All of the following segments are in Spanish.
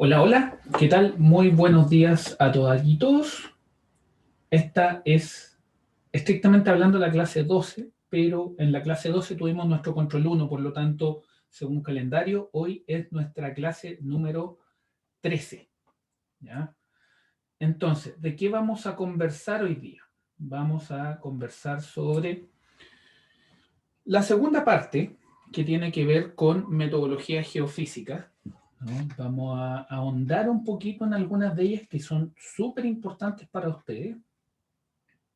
Hola, hola, ¿qué tal? Muy buenos días a todas y todos. Esta es estrictamente hablando la clase 12, pero en la clase 12 tuvimos nuestro control 1, por lo tanto, según calendario, hoy es nuestra clase número 13, ¿ya? Entonces, ¿de qué vamos a conversar hoy día? Vamos a conversar sobre la segunda parte, que tiene que ver con metodología geofísica, ¿no? Vamos a ahondar un poquito en algunas de ellas que son súper importantes para ustedes,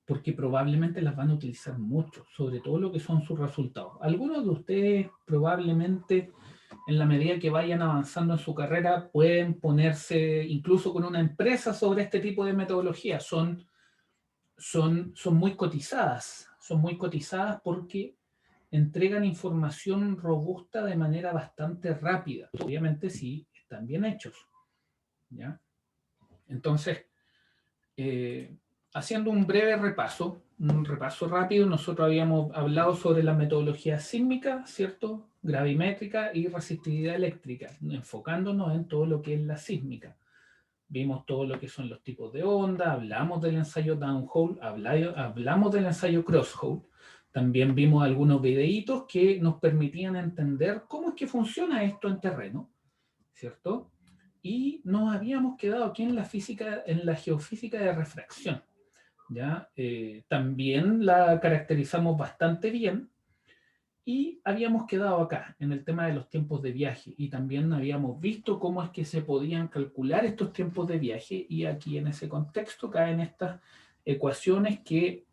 porque probablemente las van a utilizar mucho, sobre todo lo que son sus resultados. Algunos de ustedes probablemente en la medida que vayan avanzando en su carrera pueden ponerse incluso con una empresa sobre este tipo de metodología. Son muy cotizadas porque entregan información robusta de manera bastante rápida. Obviamente sí, están bien hechos, ¿ya? Entonces, eh, haciendo un repaso rápido, nosotros habíamos hablado sobre la metodología sísmica, ¿cierto? Gravimétrica y resistividad eléctrica, enfocándonos en todo lo que es la sísmica. Vimos todo lo que son los tipos de onda, hablamos del ensayo downhole, hablamos del ensayo crosshole. También vimos algunos videitos que nos permitían entender cómo es que funciona esto en terreno, ¿cierto? Y nos habíamos quedado aquí en la física, en la geofísica de refracción, ¿ya? También la caracterizamos bastante bien y habíamos quedado acá en el tema de los tiempos de viaje y también habíamos visto cómo es que se podían calcular estos tiempos de viaje y aquí en ese contexto caen estas ecuaciones que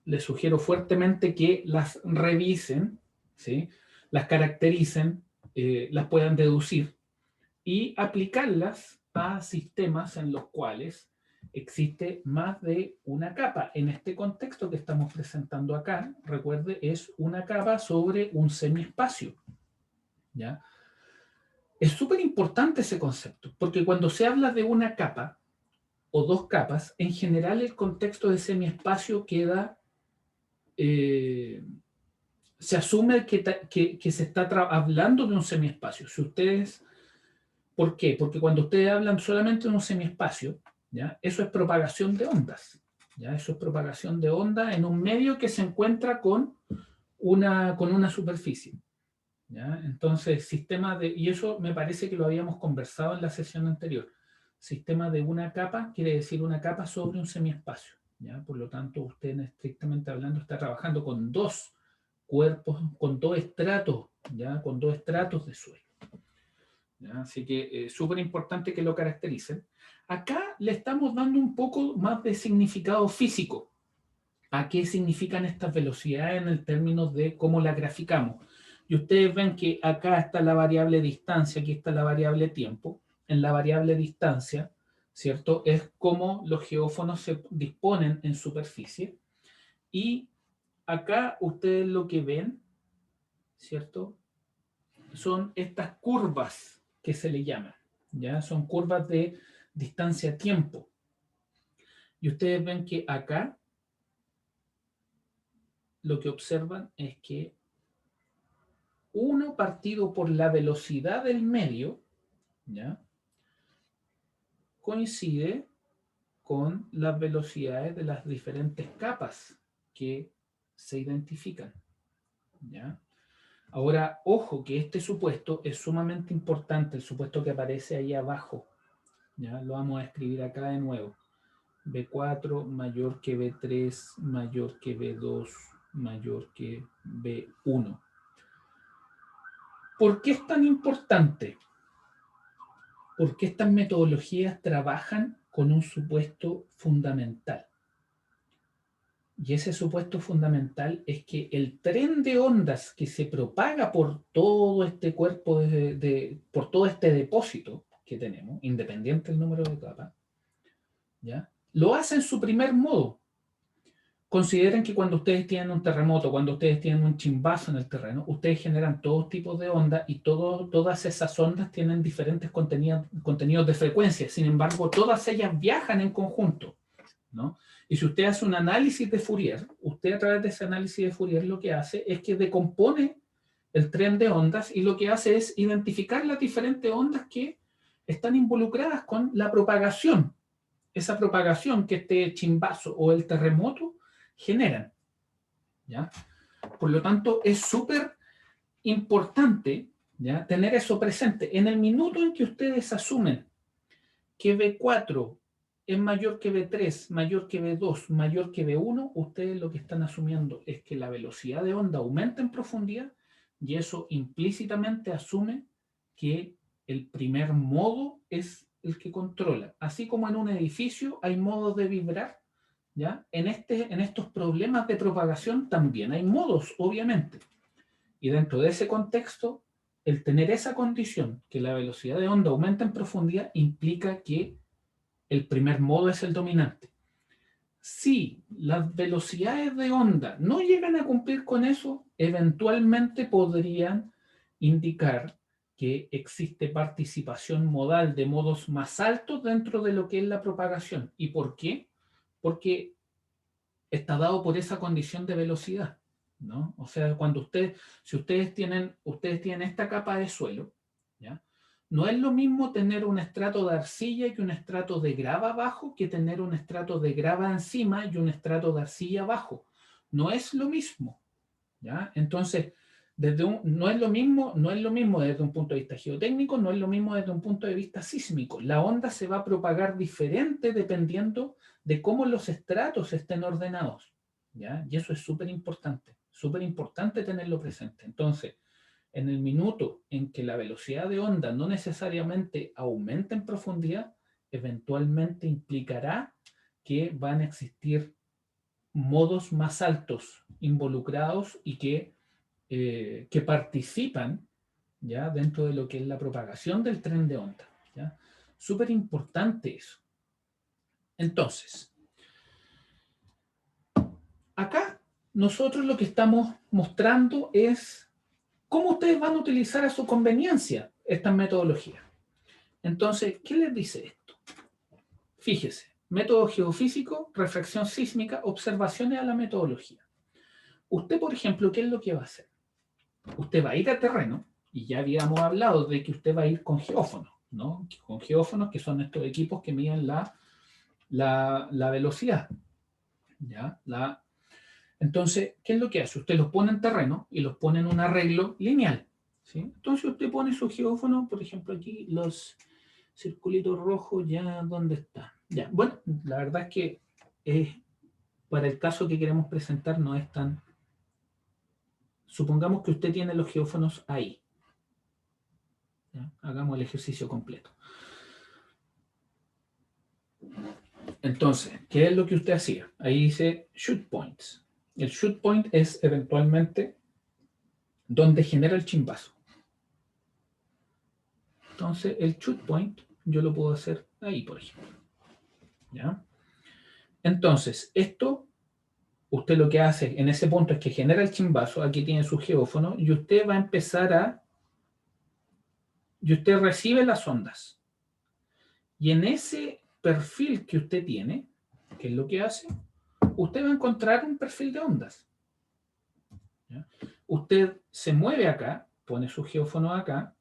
les sugiero fuertemente que las revisen, ¿sí? Las caractericen, las puedan deducir y aplicarlas a sistemas en los cuales existe más de una capa. En este contexto que estamos presentando acá, recuerde, es una capa sobre un semiespacio, ¿ya? Es súper importante ese concepto, porque cuando se habla de una capa o dos capas, en general el contexto de semiespacio queda, se asume que se está hablando de un semiespacio. Si ustedes ¿Por qué? Porque cuando ustedes hablan solamente de un semiespacio, ¿ya? Eso es propagación de ondas. ¿Ya? Eso es propagación de onda en un medio que se encuentra con una superficie. ¿Ya? Entonces, y eso me parece que lo habíamos conversado en la sesión anterior. Sistema de una capa quiere decir una capa sobre un semiespacio. ¿Ya? Por lo tanto, usted estrictamente hablando está trabajando con dos cuerpos, con dos estratos, ¿ya? Con dos estratos de suelo. ¿Ya? Así que es súper importante que lo caractericen. Acá le estamos dando un poco más de significado físico. ¿A qué significan estas velocidades en el términos de cómo las graficamos? Y ustedes ven que acá está la variable distancia, aquí está la variable tiempo. En la variable distancia, ¿cierto? Es cómo los geófonos se disponen en superficie. Y acá ustedes lo que ven, ¿cierto? Son estas curvas que se le llaman, ¿ya? Son curvas de distancia-tiempo. Y ustedes ven que acá lo que observan es que uno partido por la velocidad del medio, ¿ya? Coincide con las velocidades de las diferentes capas que se identifican, ¿ya? Ahora, ojo que este supuesto es sumamente importante, el supuesto que aparece ahí abajo, ¿ya? Lo vamos a escribir acá de nuevo. B4 mayor que B3 mayor que B2 mayor que B1. ¿Por qué es tan importante? Porque estas metodologías trabajan con un supuesto fundamental. Y ese supuesto fundamental es que el tren de ondas que se propaga por todo este cuerpo, por todo este depósito que tenemos, independiente del número de capas, ¿ya? Lo hace en su primer modo. Consideren que cuando ustedes tienen un terremoto, cuando ustedes tienen un chimbazo en el terreno, ustedes generan todos tipos de ondas y todas esas ondas tienen diferentes contenidos de frecuencia. Sin embargo, todas ellas viajan en conjunto, ¿no? Y si usted hace un análisis de Fourier, usted a través de ese análisis de Fourier lo que hace es que decompone el tren de ondas y lo que hace es identificar las diferentes ondas que están involucradas con la propagación. Esa propagación que este chimbazo o el terremoto generan, ¿ya? Por lo tanto, es súper importante, ¿ya?, tener eso presente. En el minuto en que ustedes asumen que B4 es mayor que B3, mayor que B2, mayor que B1, ustedes lo que están asumiendo es que la velocidad de onda aumenta en profundidad y eso implícitamente asume que el primer modo es el que controla. Así como en un edificio hay modos de vibrar, ¿ya? En estos problemas de propagación también hay modos, obviamente. Y dentro de ese contexto, el tener esa condición, que la velocidad de onda aumenta en profundidad, implica que el primer modo es el dominante. Si las velocidades de onda no llegan a cumplir con eso, eventualmente podrían indicar que existe participación modal de modos más altos dentro de lo que es la propagación. ¿Y por qué? Porque está dado por esa condición de velocidad, ¿no? O sea, si ustedes tienen esta capa de suelo, ¿ya? No es lo mismo tener un estrato de arcilla y un estrato de grava abajo que tener un estrato de grava encima y un estrato de arcilla abajo. No es lo mismo, ¿ya? Entonces, no es lo mismo desde un punto de vista geotécnico, no es lo mismo desde un punto de vista sísmico. La onda se va a propagar diferente dependiendo de cómo los estratos estén ordenados, ¿ya? Y eso es súper importante tenerlo presente. Entonces, en el minuto en que la velocidad de onda no necesariamente aumenta en profundidad, eventualmente implicará que van a existir modos más altos involucrados y que participan, ¿ya?, dentro de lo que es la propagación del tren de onda, ¿ya? Súper importante eso. Entonces, acá nosotros lo que estamos mostrando es cómo ustedes van a utilizar a su conveniencia estas metodologías. Entonces, ¿qué les dice esto? Fíjese, método geofísico, refracción sísmica, observaciones a la metodología. Usted, por ejemplo, ¿qué es lo que va a hacer? Usted va a ir a terreno, y ya habíamos hablado de que usted va a ir con geófonos, ¿no? Con geófonos, que son estos equipos que miden la velocidad, ¿ya? Entonces, ¿qué es lo que hace? Usted los pone en terreno y los pone en un arreglo lineal, ¿sí? Entonces usted pone su geófono, por ejemplo aquí, los circulitos rojos, ya, ¿dónde está? Ya, bueno, la verdad es que para el caso que queremos presentar no es tan... Supongamos que usted tiene los geófonos ahí. ¿Ya? Hagamos el ejercicio completo. Entonces, ¿qué es lo que usted hacía? Ahí dice shoot points. El shoot point es eventualmente donde genera el chimbazo. Entonces, el shoot point yo lo puedo hacer ahí, por ejemplo. ¿Ya? Entonces, esto, usted lo que hace en ese punto es que genera el chimbazo, aquí tiene su geófono, y usted va a empezar y usted recibe las ondas. Y en ese perfil que usted tiene, ¿qué es lo que hace? Usted va a encontrar un perfil de ondas. ¿Ya? Usted se mueve acá, pone su geófono acá,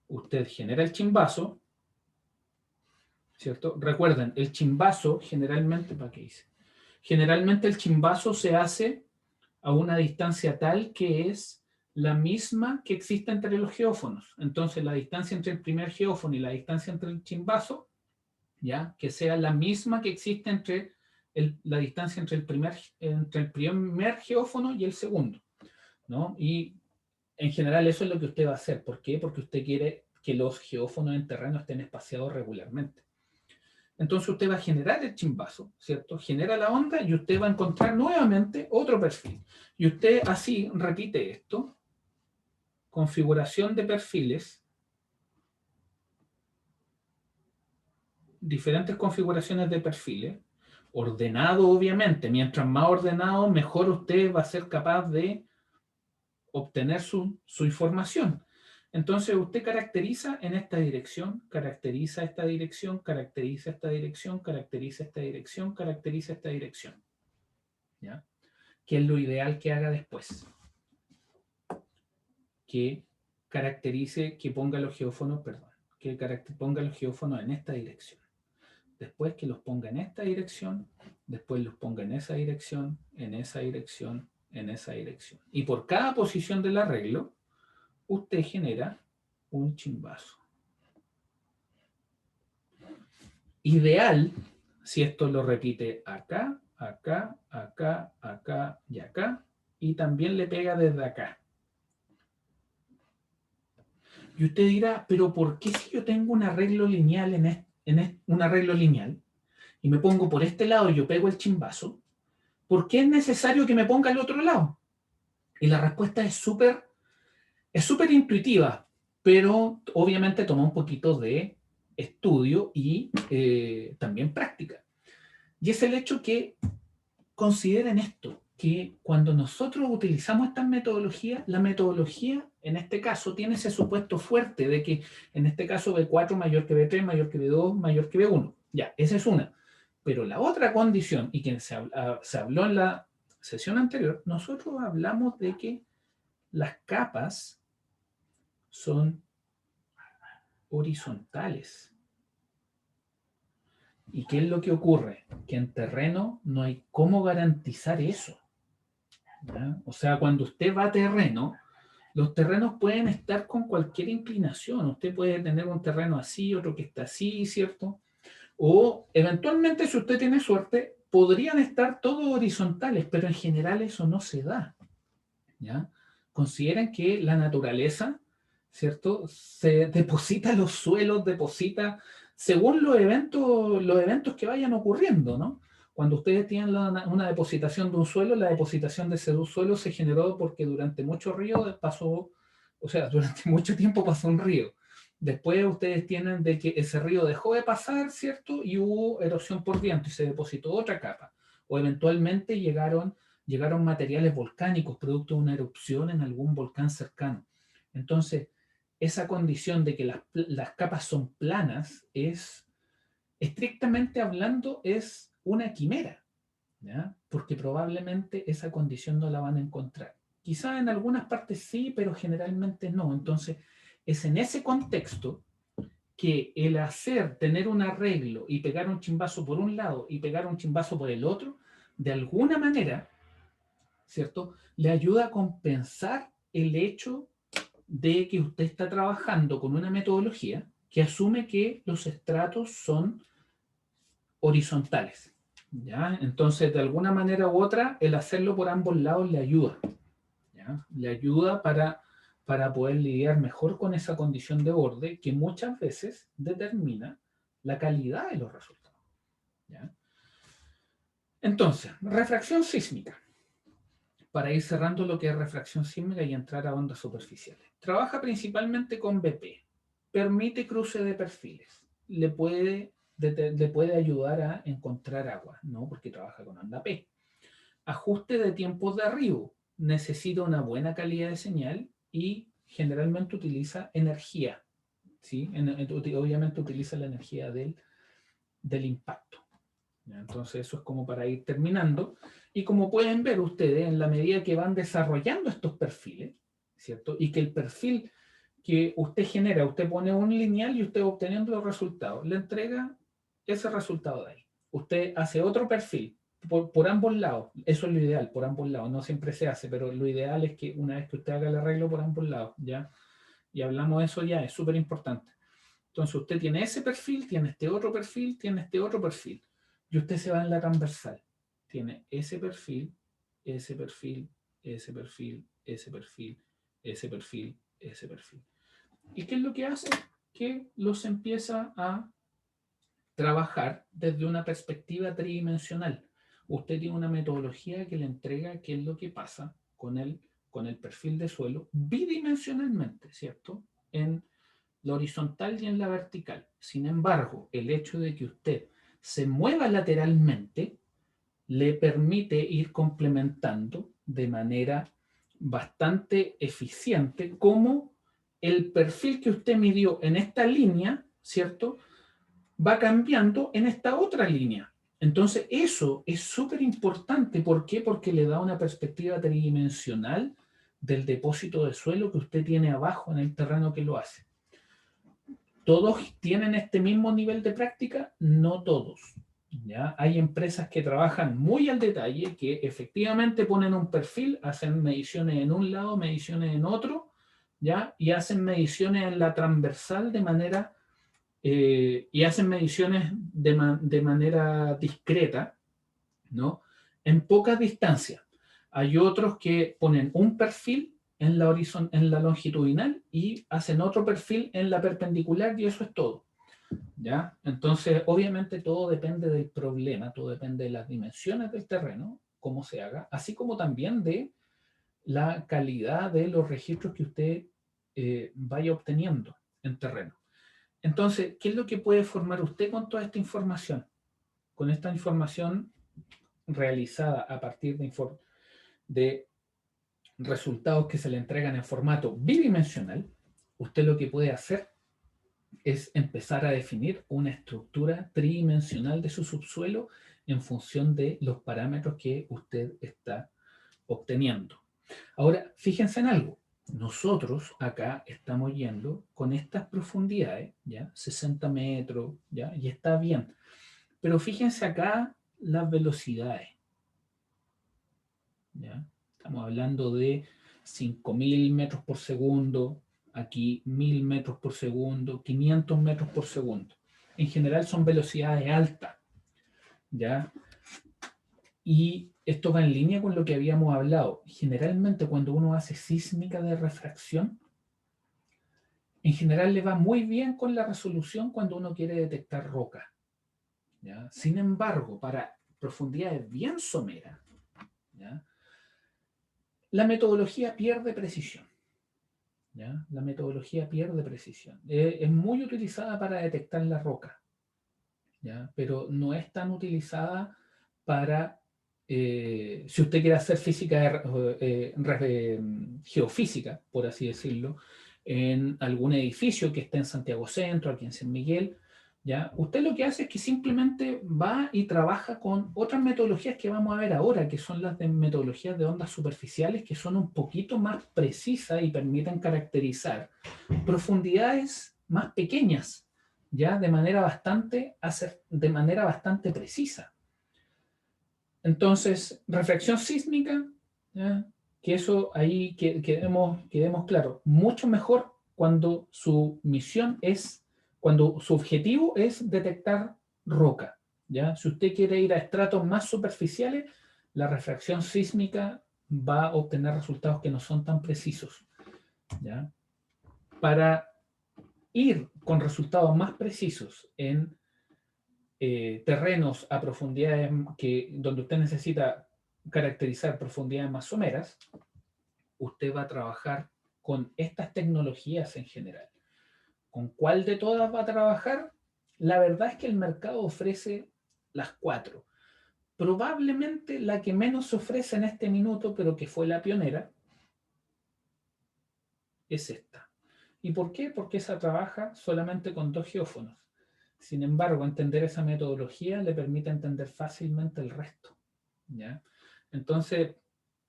usted genera el chimbazo, ¿cierto? Recuerden, el chimbazo generalmente, ¿para qué hice? Generalmente el chimbazo se hace a una distancia tal que es la misma que existe entre los geófonos. Entonces, la distancia entre el primer geófono y la distancia entre el chimbazo, ¿ya?, que sea la misma que existe entre la distancia entre el primer geófono y el segundo, ¿no? Y en general eso es lo que usted va a hacer. ¿Por qué? Porque usted quiere que los geófonos en terreno estén espaciados regularmente. Entonces usted va a generar el chimbazo, ¿cierto? Genera la onda y usted va a encontrar nuevamente otro perfil. Y usted así repite esto. Configuración de perfiles. Diferentes configuraciones de perfiles. Ordenado, obviamente. Mientras más ordenado, mejor usted va a ser capaz de obtener su información. Entonces usted caracteriza en esta dirección, caracteriza esta dirección, caracteriza esta dirección, caracteriza esta dirección, caracteriza esta dirección. ¿Ya? Que es lo ideal que haga después. que caracterice, que ponga los geófonos, perdón, que ponga los geófonos en esta dirección. Después que los ponga en esta dirección, después los ponga en esa dirección, en esa dirección, en esa dirección. Y por cada posición del arreglo, usted genera un chimbazo. Ideal si esto lo repite acá, acá, acá, acá y acá, y también le pega desde acá. Y usted dirá, pero ¿por qué si yo tengo un arreglo lineal un arreglo lineal y me pongo por este lado y yo pego el chimbazo, ¿por qué es necesario que me ponga al otro lado? Y la respuesta es súper intuitiva, pero obviamente toma un poquito de estudio y también práctica. Y es el hecho que consideren esto, que cuando nosotros utilizamos estas metodologías, la metodología en este caso tiene ese supuesto fuerte de que en este caso B4 mayor que B3, mayor que B2, mayor que B1. Ya, esa es una. Pero la otra condición, y que se habló en la sesión anterior, nosotros hablamos de que las capas son horizontales. ¿Y qué es lo que ocurre? Que en terreno no hay cómo garantizar eso. ¿Ya? O sea, cuando usted va a terreno, los terrenos pueden estar con cualquier inclinación. Usted puede tener un terreno así, otro que está así, ¿cierto? O eventualmente, si usted tiene suerte, podrían estar todos horizontales, pero en general eso no se da. ¿Ya? Consideren que la naturaleza, ¿cierto? Se deposita los suelos, deposita según los eventos que vayan ocurriendo, ¿no? Cuando ustedes tienen una depositación de un suelo, la depositación de ese suelo se generó porque durante mucho río pasó, o sea, durante mucho tiempo pasó un río. Después ustedes tienen de que ese río dejó de pasar, ¿cierto? Y hubo erosión por viento y se depositó otra capa. O eventualmente llegaron materiales volcánicos producto de una erupción en algún volcán cercano. Entonces, esa condición de que las capas son planas es, estrictamente hablando, es una quimera, ¿ya? Porque probablemente esa condición no la van a encontrar. Quizá en algunas partes sí, pero generalmente no. Entonces, es en ese contexto que el tener un arreglo y pegar un chimbazo por un lado y pegar un chimbazo por el otro, de alguna manera, ¿cierto? Le ayuda a compensar el hecho de que usted está trabajando con una metodología que asume que los estratos son horizontales, ¿ya? Entonces, de alguna manera u otra, el hacerlo por ambos lados le ayuda, ¿ya? Le ayuda para poder lidiar mejor con esa condición de borde que muchas veces determina la calidad de los resultados, ¿ya? Entonces, refracción sísmica. Para ir cerrando lo que es refracción sísmica y entrar a ondas superficiales. Trabaja principalmente con BP. Permite cruce de perfiles. Le puede ayudar a encontrar agua, ¿no? Porque trabaja con onda P. Ajuste de tiempos de arribo. Necesita una buena calidad de señal y generalmente utiliza energía, ¿sí? Obviamente utiliza la energía del impacto. Entonces eso es como para ir terminando. Y como pueden ver ustedes, en la medida que van desarrollando estos perfiles, ¿cierto? Y que el perfil que usted genera, usted pone un lineal y usted obteniendo los resultados, le entrega ese resultado de ahí. Usted hace otro perfil por ambos lados. Eso es lo ideal, por ambos lados. No siempre se hace, pero lo ideal es que una vez que usted haga el arreglo por ambos lados, ¿ya? Y hablamos de eso ya, es súper importante. Entonces usted tiene ese perfil, tiene este otro perfil, tiene este otro perfil. Y usted se va en la transversal. Tiene ese perfil, ese perfil, ese perfil, ese perfil, ese perfil, ese perfil. ¿Y qué es lo que hace? Que los empieza a trabajar desde una perspectiva tridimensional. Usted tiene una metodología que le entrega qué es lo que pasa con el perfil de suelo bidimensionalmente, ¿cierto? En la horizontal y en la vertical. Sin embargo, el hecho de que usted se mueva lateralmente le permite ir complementando de manera bastante eficiente como el perfil que usted midió en esta línea, ¿cierto? Va cambiando en esta otra línea. Entonces, eso es súper importante. ¿Por qué? Porque le da una perspectiva tridimensional del depósito de suelo que usted tiene abajo en el terreno que lo hace. ¿Todos tienen este mismo nivel de práctica? No todos. ¿Ya? Hay empresas que trabajan muy al detalle, que efectivamente ponen un perfil, hacen mediciones en un lado, mediciones en otro, ¿ya? Y hacen mediciones en la transversal de manera, y hacen mediciones de manera discreta, ¿no? En pocas distancias. Hay otros que ponen un perfil en la longitudinal y hacen otro perfil en la perpendicular y eso es todo. ¿Ya? Entonces, obviamente todo depende del problema, todo depende de las dimensiones del terreno, cómo se haga, así como también de la calidad de los registros que usted vaya obteniendo en terreno. Entonces, ¿qué es lo que puede formar usted con toda esta información? Con esta información realizada a partir de resultados que se le entregan en formato bidimensional, usted lo que puede hacer es empezar a definir una estructura tridimensional de su subsuelo en función de los parámetros que usted está obteniendo. Ahora, fíjense en algo. Nosotros acá estamos yendo con estas profundidades, ¿ya? 60 metros, ¿ya? Y está bien. Pero fíjense acá las velocidades, ¿ya? Estamos hablando de 5.000 metros por segundo, aquí 1.000 metros por segundo, 500 metros por segundo. En general son velocidades altas, ¿ya? Y esto va en línea con lo que habíamos hablado. Generalmente cuando uno hace sísmica de refracción, en general le va muy bien con la resolución cuando uno quiere detectar roca, ¿ya? Sin embargo, para profundidades bien someras, ¿ya? La metodología pierde precisión. ¿Ya? La metodología pierde precisión. Es muy utilizada para detectar la roca, ¿ya? Pero no es tan utilizada para, si usted quiere hacer física, geofísica, por así decirlo, en algún edificio que esté en Santiago Centro, aquí en San Miguel, ¿ya? Usted lo que hace es que simplemente va y trabaja con otras metodologías que vamos a ver ahora, que son las de metodologías de ondas superficiales, que son un poquito más precisas y permiten caracterizar profundidades más pequeñas, ya de manera bastante precisa. Entonces, refracción sísmica, ¿ya? Que eso ahí quedemos claro, mucho mejor cuando su misión es, cuando su objetivo es detectar roca, ¿ya? Si usted quiere ir a estratos más superficiales, la refracción sísmica va a obtener resultados que no son tan precisos, ¿ya? Para ir con resultados más precisos en terrenos a profundidades donde usted necesita caracterizar profundidades más someras, usted va a trabajar con estas tecnologías en general. ¿Con cuál de todas va a trabajar? La verdad es que el mercado ofrece las 4. Probablemente la que menos se ofrece en este minuto, pero que fue la pionera, es esta. ¿Y por qué? Porque esa trabaja solamente con 2 geófonos. Sin embargo, entender esa metodología le permite entender fácilmente el resto, ¿ya? Entonces,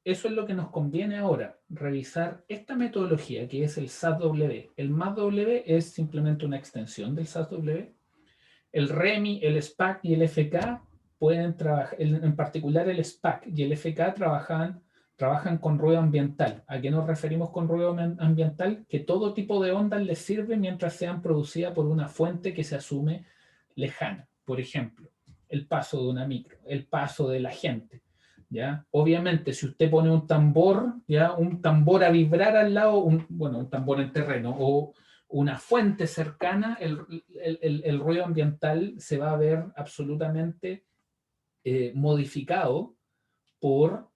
eso es lo que nos conviene ahora, revisar esta metodología que es el SAS-W. El MAS-W es simplemente una extensión del SAS-W. El REMI, el SPAC y el FK pueden trabajar, en particular el SPAC y el FK trabajan con ruido ambiental. ¿A qué nos referimos con ruido ambiental? Que todo tipo de ondas les sirve mientras sean producidas por una fuente que se asume lejana. Por ejemplo, el paso de una micro, el paso de la gente, ¿ya? Obviamente, si usted pone un tambor, ¿ya? Un tambor a vibrar al lado, un tambor en terreno o una fuente cercana, el ruido ambiental se va a ver absolutamente modificado por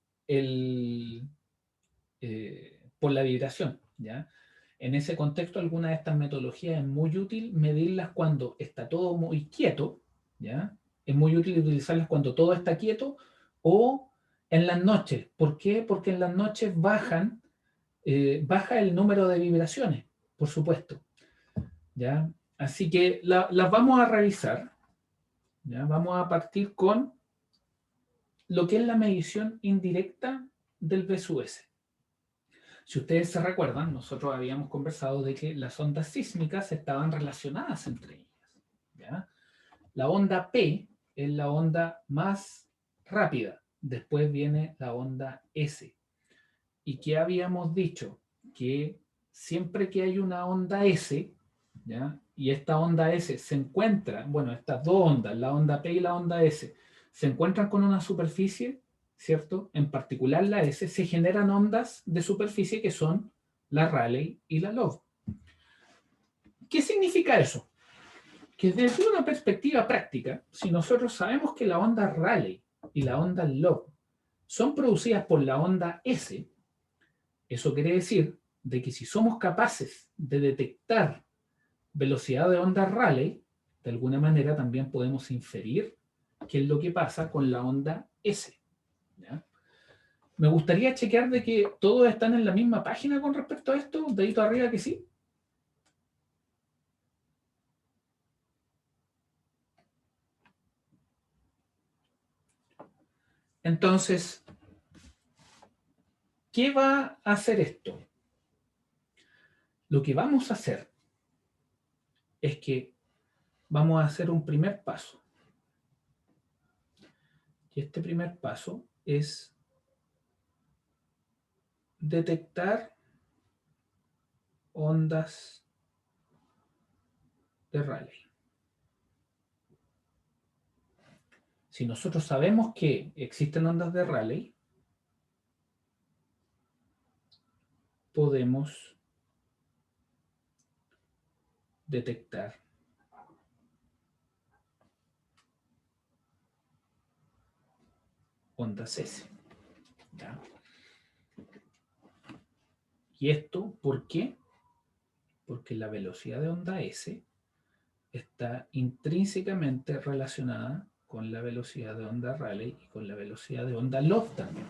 por la vibración, ¿ya? En ese contexto, alguna de estas metodologías es muy útil medirlas cuando está todo muy quieto, ¿ya? Es muy útil utilizarlas cuando todo está quieto o en las noches. ¿Por qué? Porque en las noches baja el número de vibraciones, por supuesto, ¿ya? Así que las vamos a revisar, ¿ya? Vamos a partir con lo que es la medición indirecta del BSUS. Si ustedes se recuerdan, nosotros habíamos conversado de que las ondas sísmicas estaban relacionadas entre ellas, ¿ya? La onda P es la onda más rápida. Después viene la onda S. ¿Y qué habíamos dicho? Que siempre que hay una onda S, ¿ya? Y esta onda S se encuentra, bueno, estas dos ondas, la onda P y la onda S, se encuentran con una superficie, ¿cierto? En particular la S, se generan ondas de superficie que son la Rayleigh y la Love. ¿Qué significa eso? Que desde una perspectiva práctica, si nosotros sabemos que la onda Rayleigh y la onda Love son producidas por la onda S, eso quiere decir de que si somos capaces de detectar velocidad de onda Rayleigh, de alguna manera también podemos inferir qué es lo que pasa con la onda S, ¿ya? Me gustaría chequear de que todos están en la misma página con respecto a esto. Dedito arriba que sí. Entonces, ¿qué va a hacer esto? Lo que vamos a hacer es que vamos a hacer un primer paso. Y este primer paso es detectar ondas de Rayleigh. Si nosotros sabemos que existen ondas de Rayleigh, podemos detectar ondas S, ¿ya? ¿Y esto por qué? Porque la velocidad de onda S está intrínsecamente relacionada con la velocidad de onda Rayleigh y con la velocidad de onda Love también,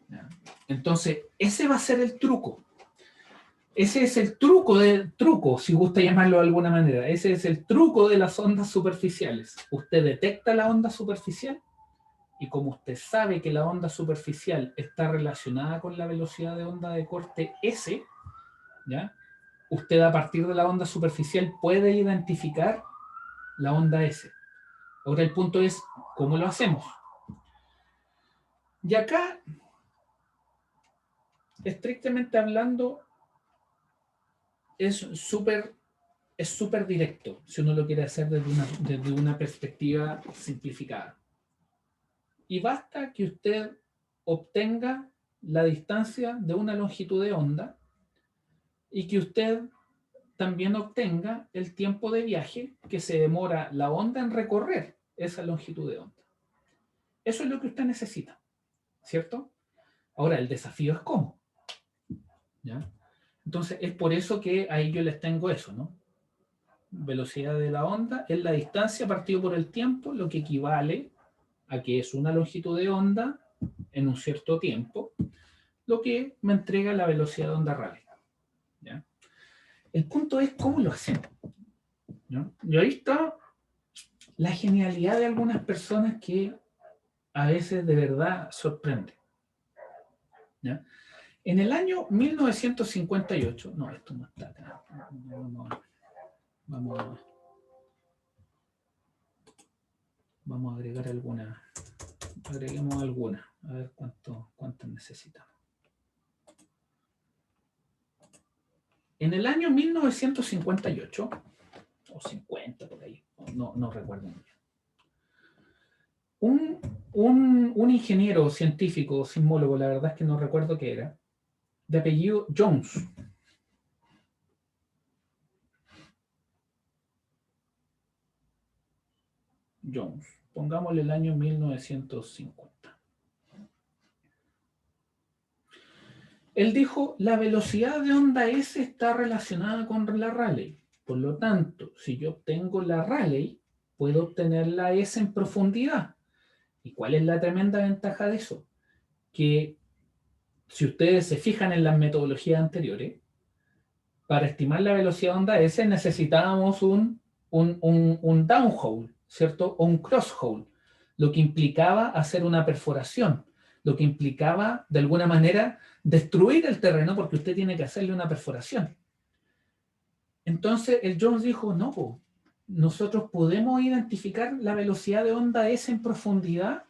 ¿ya? Entonces, ese va a ser el truco. Ese es el truco, si gusta llamarlo de alguna manera. Ese es el truco de las ondas superficiales. Usted detecta la onda superficial y como usted sabe que la onda superficial está relacionada con la velocidad de onda de corte S, ¿ya? Usted a partir de la onda superficial puede identificar la onda S. Ahora el punto es, ¿cómo lo hacemos? Y acá, estrictamente hablando, es súper directo, si uno lo quiere hacer desde una perspectiva simplificada. Y basta que usted obtenga la distancia de una longitud de onda y que usted también obtenga el tiempo de viaje que se demora la onda en recorrer esa longitud de onda. Eso es lo que usted necesita, ¿cierto? Ahora, el desafío es cómo, ¿ya? Entonces, es por eso que ahí yo les tengo eso, ¿no? Velocidad de la onda es la distancia partido por el tiempo, lo que equivale a que es una longitud de onda en un cierto tiempo, lo que me entrega la velocidad de onda Rayleigh, ¿ya? El punto es cómo lo hacemos, ¿no? Y ahí está la genialidad de algunas personas que a veces de verdad sorprende, ¿ya? En el año 1958, no, esto no está acá, vamos a agregar alguna, agreguemos alguna, a ver cuántas necesitamos. En el año 1958, o 50 por ahí, no recuerdo muy bien, un ingeniero científico, sismólogo, la verdad es que no recuerdo qué era, de apellido Jones. Jones, pongámosle el año 1950. Él dijo, la velocidad de onda S está relacionada con la Rayleigh. Por lo tanto, si yo obtengo la Rayleigh, puedo obtener la S en profundidad. ¿Y cuál es la tremenda ventaja de eso? Que si ustedes se fijan en las metodologías anteriores, para estimar la velocidad de onda S necesitábamos un downhole, ¿cierto? O un crosshole, lo que implicaba hacer una perforación, lo que implicaba, de alguna manera, destruir el terreno porque usted tiene que hacerle una perforación. Entonces, el Jones dijo, no, po, nosotros podemos identificar la velocidad de onda S en profundidad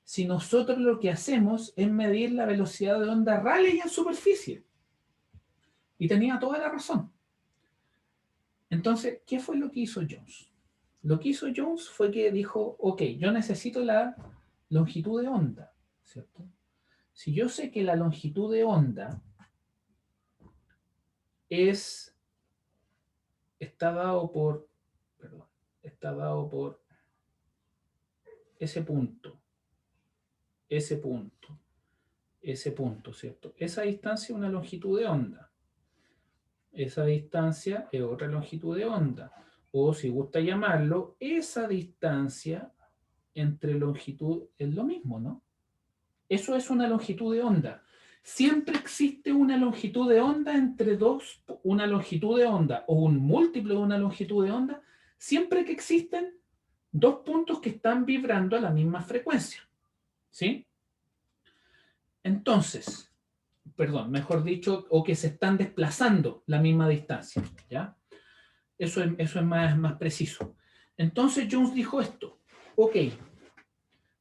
si nosotros lo que hacemos es medir la velocidad de onda Rayleigh en superficie. Y tenía toda la razón. Entonces, ¿qué fue lo que hizo Jones? Lo que hizo Jones fue que dijo, ok, yo necesito la longitud de onda, ¿cierto? Si yo sé que la longitud de onda está dado por ese punto, ¿cierto? Esa distancia es una longitud de onda. Esa distancia es otra longitud de onda. O si gusta llamarlo, esa distancia entre longitud es lo mismo, ¿no? Eso es una longitud de onda. Siempre existe una longitud de onda entre dos, una longitud de onda o un múltiplo de una longitud de onda, siempre que existen dos puntos que están vibrando a la misma frecuencia. ¿Sí? Entonces, perdón, mejor dicho, o que se están desplazando la misma distancia, ¿ya? Eso es más preciso. Entonces Jones dijo esto, ok,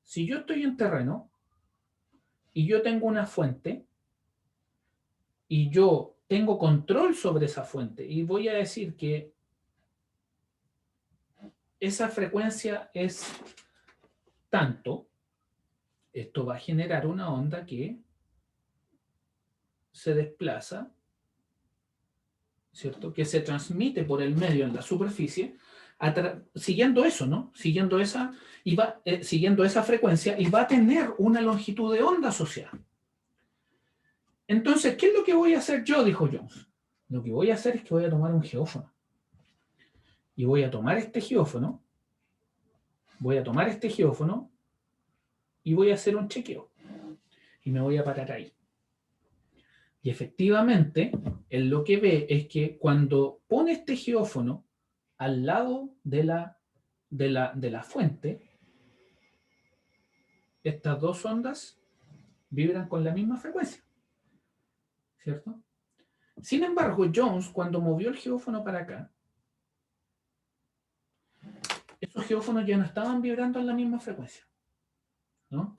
si yo estoy en terreno y yo tengo una fuente y yo tengo control sobre esa fuente y voy a decir que esa frecuencia es tanto, esto va a generar una onda que se desplaza, ¿cierto? Que se transmite por el medio en la superficie, siguiendo eso, ¿no? Siguiendo esa frecuencia y va a tener una longitud de onda asociada. Entonces, ¿qué es lo que voy a hacer yo? Dijo Jones. Lo que voy a hacer es que voy a tomar un geófono. Y voy a tomar este geófono, y voy a hacer un chequeo. Y me voy a parar ahí. Y efectivamente, él lo que ve es que cuando pone este geófono al lado de la fuente, estas dos ondas vibran con la misma frecuencia, ¿cierto? Sin embargo, Jones, cuando movió el geófono para acá, esos geófonos ya no estaban vibrando en la misma frecuencia, ¿no?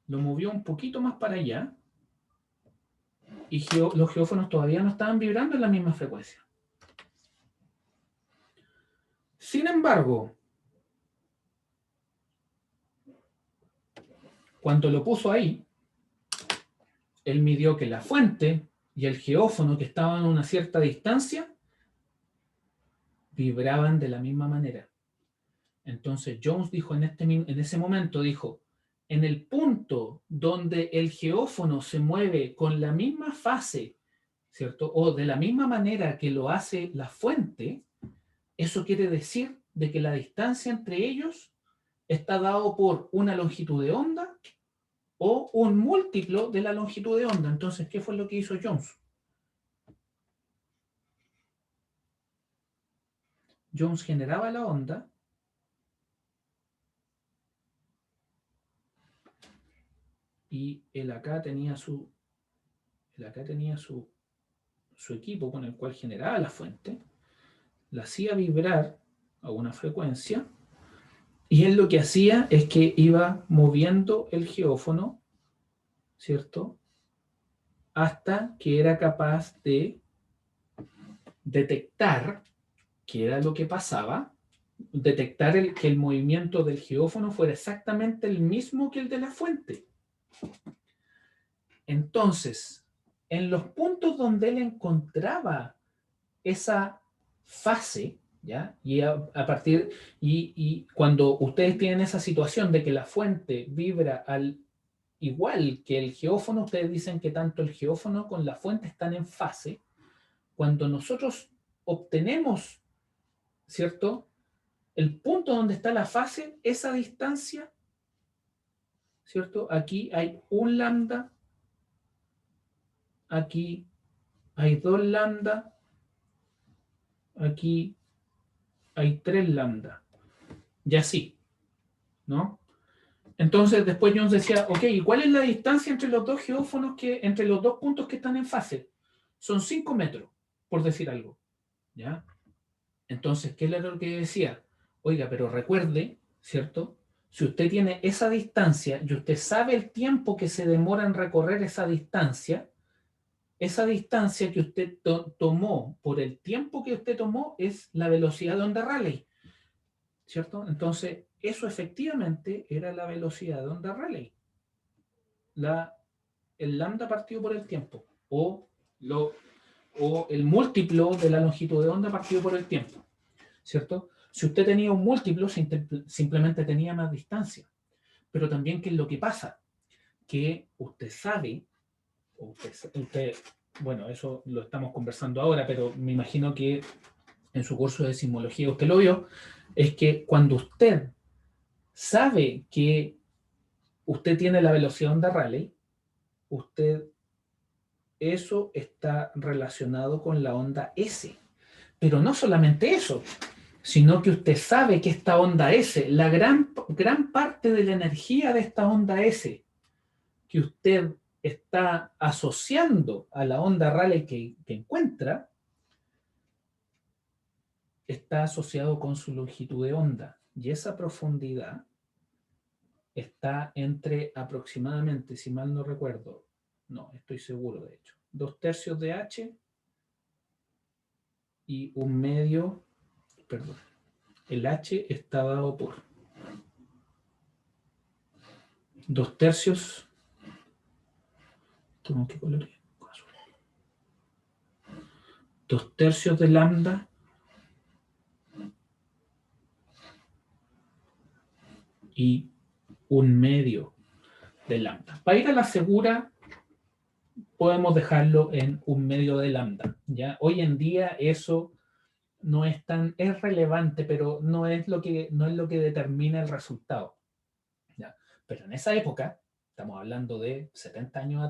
Lo movió un poquito más para allá y los geófonos todavía no estaban vibrando en la misma frecuencia. Sin embargo, cuando lo puso ahí, él midió que la fuente y el geófono, que estaban a una cierta distancia, vibraban de la misma manera. Entonces Jones dijo en ese momento, dijo, en el punto donde el geófono se mueve con la misma fase, ¿cierto? O de la misma manera que lo hace la fuente, eso quiere decir de que la distancia entre ellos está dado por una longitud de onda o un múltiplo de la longitud de onda. Entonces, ¿qué fue lo que hizo Jones? Jones generaba la onda y él acá tenía su equipo con el cual generaba la fuente, la hacía vibrar a una frecuencia y él lo que hacía es que iba moviendo el geófono, ¿cierto? Hasta que era capaz de detectar qué era lo que pasaba, detectar que el movimiento del geófono fuera exactamente el mismo que el de la fuente. Entonces, en los puntos donde él encontraba esa fase, ¿ya? Y cuando ustedes tienen esa situación de que la fuente vibra al igual que el geófono, ustedes dicen que tanto el geófono con la fuente están en fase. Cuando nosotros obtenemos, ¿cierto? El punto donde está la fase, esa distancia, ¿cierto? Aquí hay un lambda, aquí hay 2 lambda, aquí hay 3 lambda. Y así, ¿no? Entonces después Jones decía, ok, ¿y cuál es la distancia entre los dos geófonos, entre los dos puntos que están en fase? Son 5 metros, por decir algo. ¿Ya? Entonces, ¿qué era lo que decía? Oiga, pero recuerde, ¿cierto? Si usted tiene esa distancia y usted sabe el tiempo que se demora en recorrer esa distancia que usted tomó por el tiempo que usted tomó es la velocidad de onda Rayleigh, ¿cierto? Entonces, eso efectivamente era la velocidad de onda Rayleigh. El lambda partido por el tiempo, o el múltiplo de la longitud de onda partido por el tiempo, ¿cierto? Si usted tenía un múltiplo, simplemente tenía más distancia. Pero también, ¿qué es lo que pasa? Que usted sabe, bueno, eso lo estamos conversando ahora, pero me imagino que en su curso de sismología usted lo vio, es que cuando usted sabe que usted tiene la velocidad de onda Rayleigh, eso está relacionado con la onda S. Pero no solamente eso, sino que usted sabe que esta onda S, la gran parte de la energía de esta onda S que usted está asociando a la onda Rayleigh que encuentra, está asociado con su longitud de onda. Y esa profundidad está entre aproximadamente, si mal no recuerdo, no, estoy seguro de hecho, 2/3 de H y 1/2, perdón, el H está dado por 2/3, tengo que colorear, 2/3 de lambda y 1/2 de lambda. Para ir a la segura, podemos dejarlo en 1/2 de lambda. ¿Ya? Hoy en día eso no es tan, es relevante, pero no es lo que determina el resultado. ¿Ya? Pero en esa época, estamos hablando de 70 años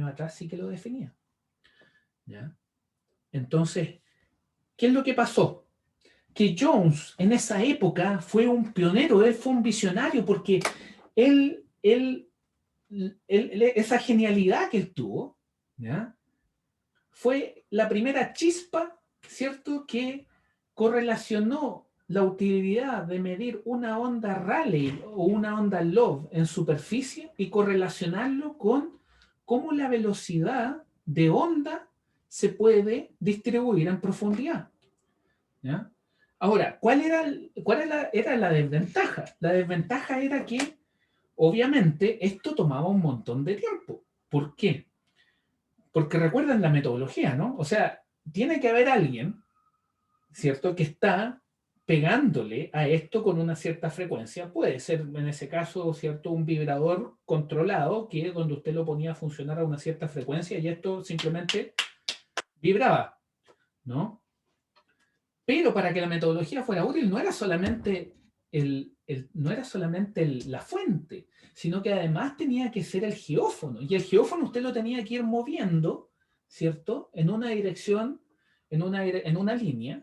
atrás sí que lo definía. ¿Ya? Entonces, ¿qué es lo que pasó? Que Jones en esa época fue un pionero, él fue un visionario, porque esa genialidad que él tuvo, ¿ya? Fue la primera chispa, ¿cierto?, que correlacionó la utilidad de medir una onda Rayleigh o una onda Love en superficie y correlacionarlo con cómo la velocidad de onda se puede distribuir en profundidad. ¿Ya? Ahora, ¿cuál era la desventaja? La desventaja era que, obviamente, esto tomaba un montón de tiempo. ¿Por qué? Porque recuerdan la metodología, ¿no? O sea, tiene que haber alguien, ¿cierto?, que está pegándole a esto con una cierta frecuencia. Puede ser, en ese caso, ¿cierto?, un vibrador controlado, que es donde usted lo ponía a funcionar a una cierta frecuencia y esto simplemente vibraba, ¿no? Pero para que la metodología fuera útil no era solamente la fuente, sino que además tenía que ser el geófono. Y el geófono usted lo tenía que ir moviendo, ¿cierto?, en una dirección, en una línea,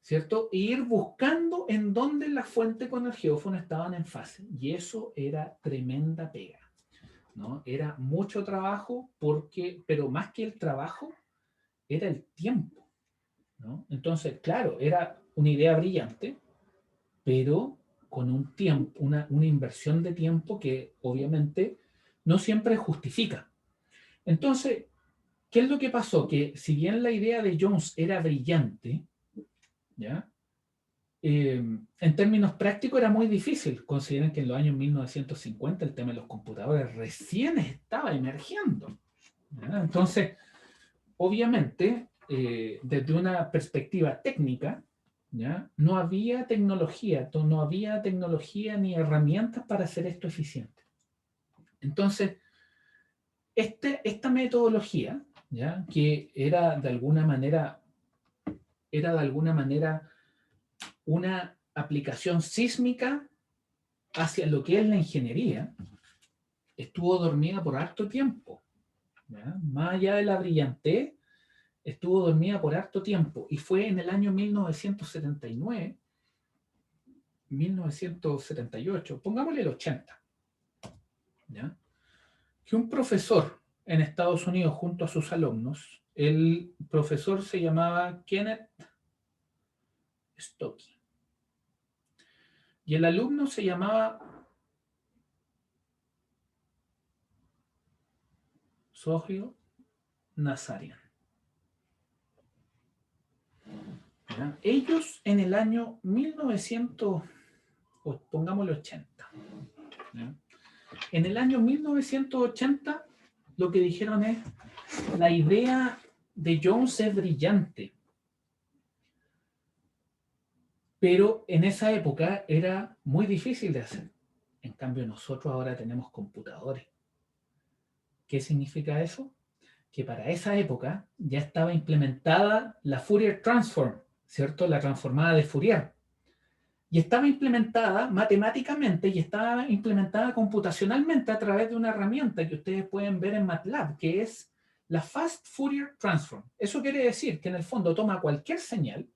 ¿cierto? E ir buscando en dónde la fuente con el geófono estaban en fase. Y eso era tremenda pega, ¿no? Era mucho trabajo, pero más que el trabajo, era el tiempo, ¿no? Entonces, claro, era una idea brillante, pero con un tiempo, una inversión de tiempo que obviamente no siempre justifica. Entonces, ¿qué es lo que pasó? Que si bien la idea de Jones era brillante, ¿ya? En términos prácticos era muy difícil. Consideren que en los años 1950 el tema de los computadores recién estaba emergiendo, ¿ya? Entonces, obviamente, desde una perspectiva técnica, ¿ya?, no había tecnología ni herramientas para hacer esto eficiente. Entonces, esta metodología, ¿ya?, que era de alguna manera una aplicación sísmica hacia lo que es la ingeniería, estuvo dormida por harto tiempo, ¿ya? Más allá de la brillantez, estuvo dormida por harto tiempo y fue en el año 1979, 1978, pongámosle el 80, ¿ya? Que un profesor en Estados Unidos junto a sus alumnos, el profesor se llamaba Kenneth Stocky y el alumno se llamaba Sohio Nazarian. ¿Ya? Ellos en el año 1900, pongámosle 80, ¿ya? En el año 1980 lo que dijeron es: la idea de Jones es brillante, pero en esa época era muy difícil de hacer. En cambio, nosotros ahora tenemos computadores. ¿Qué significa eso? Que para esa época ya estaba implementada la Fourier Transform, ¿cierto? La transformada de Fourier. Y estaba implementada matemáticamente y estaba implementada computacionalmente a través de una herramienta que ustedes pueden ver en MATLAB, que es la Fast Fourier Transform. Eso quiere decir que en el fondo toma cualquier señal,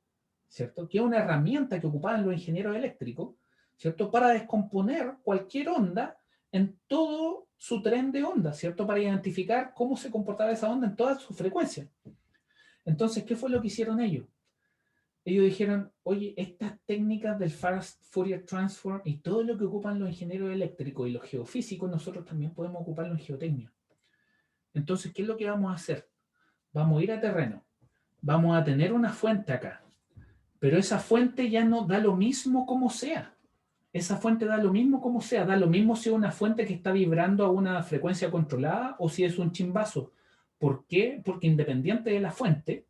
¿cierto? Que es una herramienta que ocupaban los ingenieros eléctricos, ¿cierto? Para descomponer cualquier onda en todo su tren de onda, ¿cierto? Para identificar cómo se comportaba esa onda en todas sus frecuencias. Entonces, ¿qué fue lo que hicieron ellos? Ellos dijeron: oye, estas técnicas del Fast Fourier Transform y todo lo que ocupan los ingenieros eléctricos y los geofísicos, nosotros también podemos ocuparlo en geotecnia. Entonces, ¿qué es lo que vamos a hacer? Vamos a ir a terreno, vamos a tener una fuente acá, pero esa fuente ya no da lo mismo como sea. Esa fuente da lo mismo como sea, da lo mismo si es una fuente que está vibrando a una frecuencia controlada o si es un chimbazo. ¿Por qué? Porque independiente de la fuente,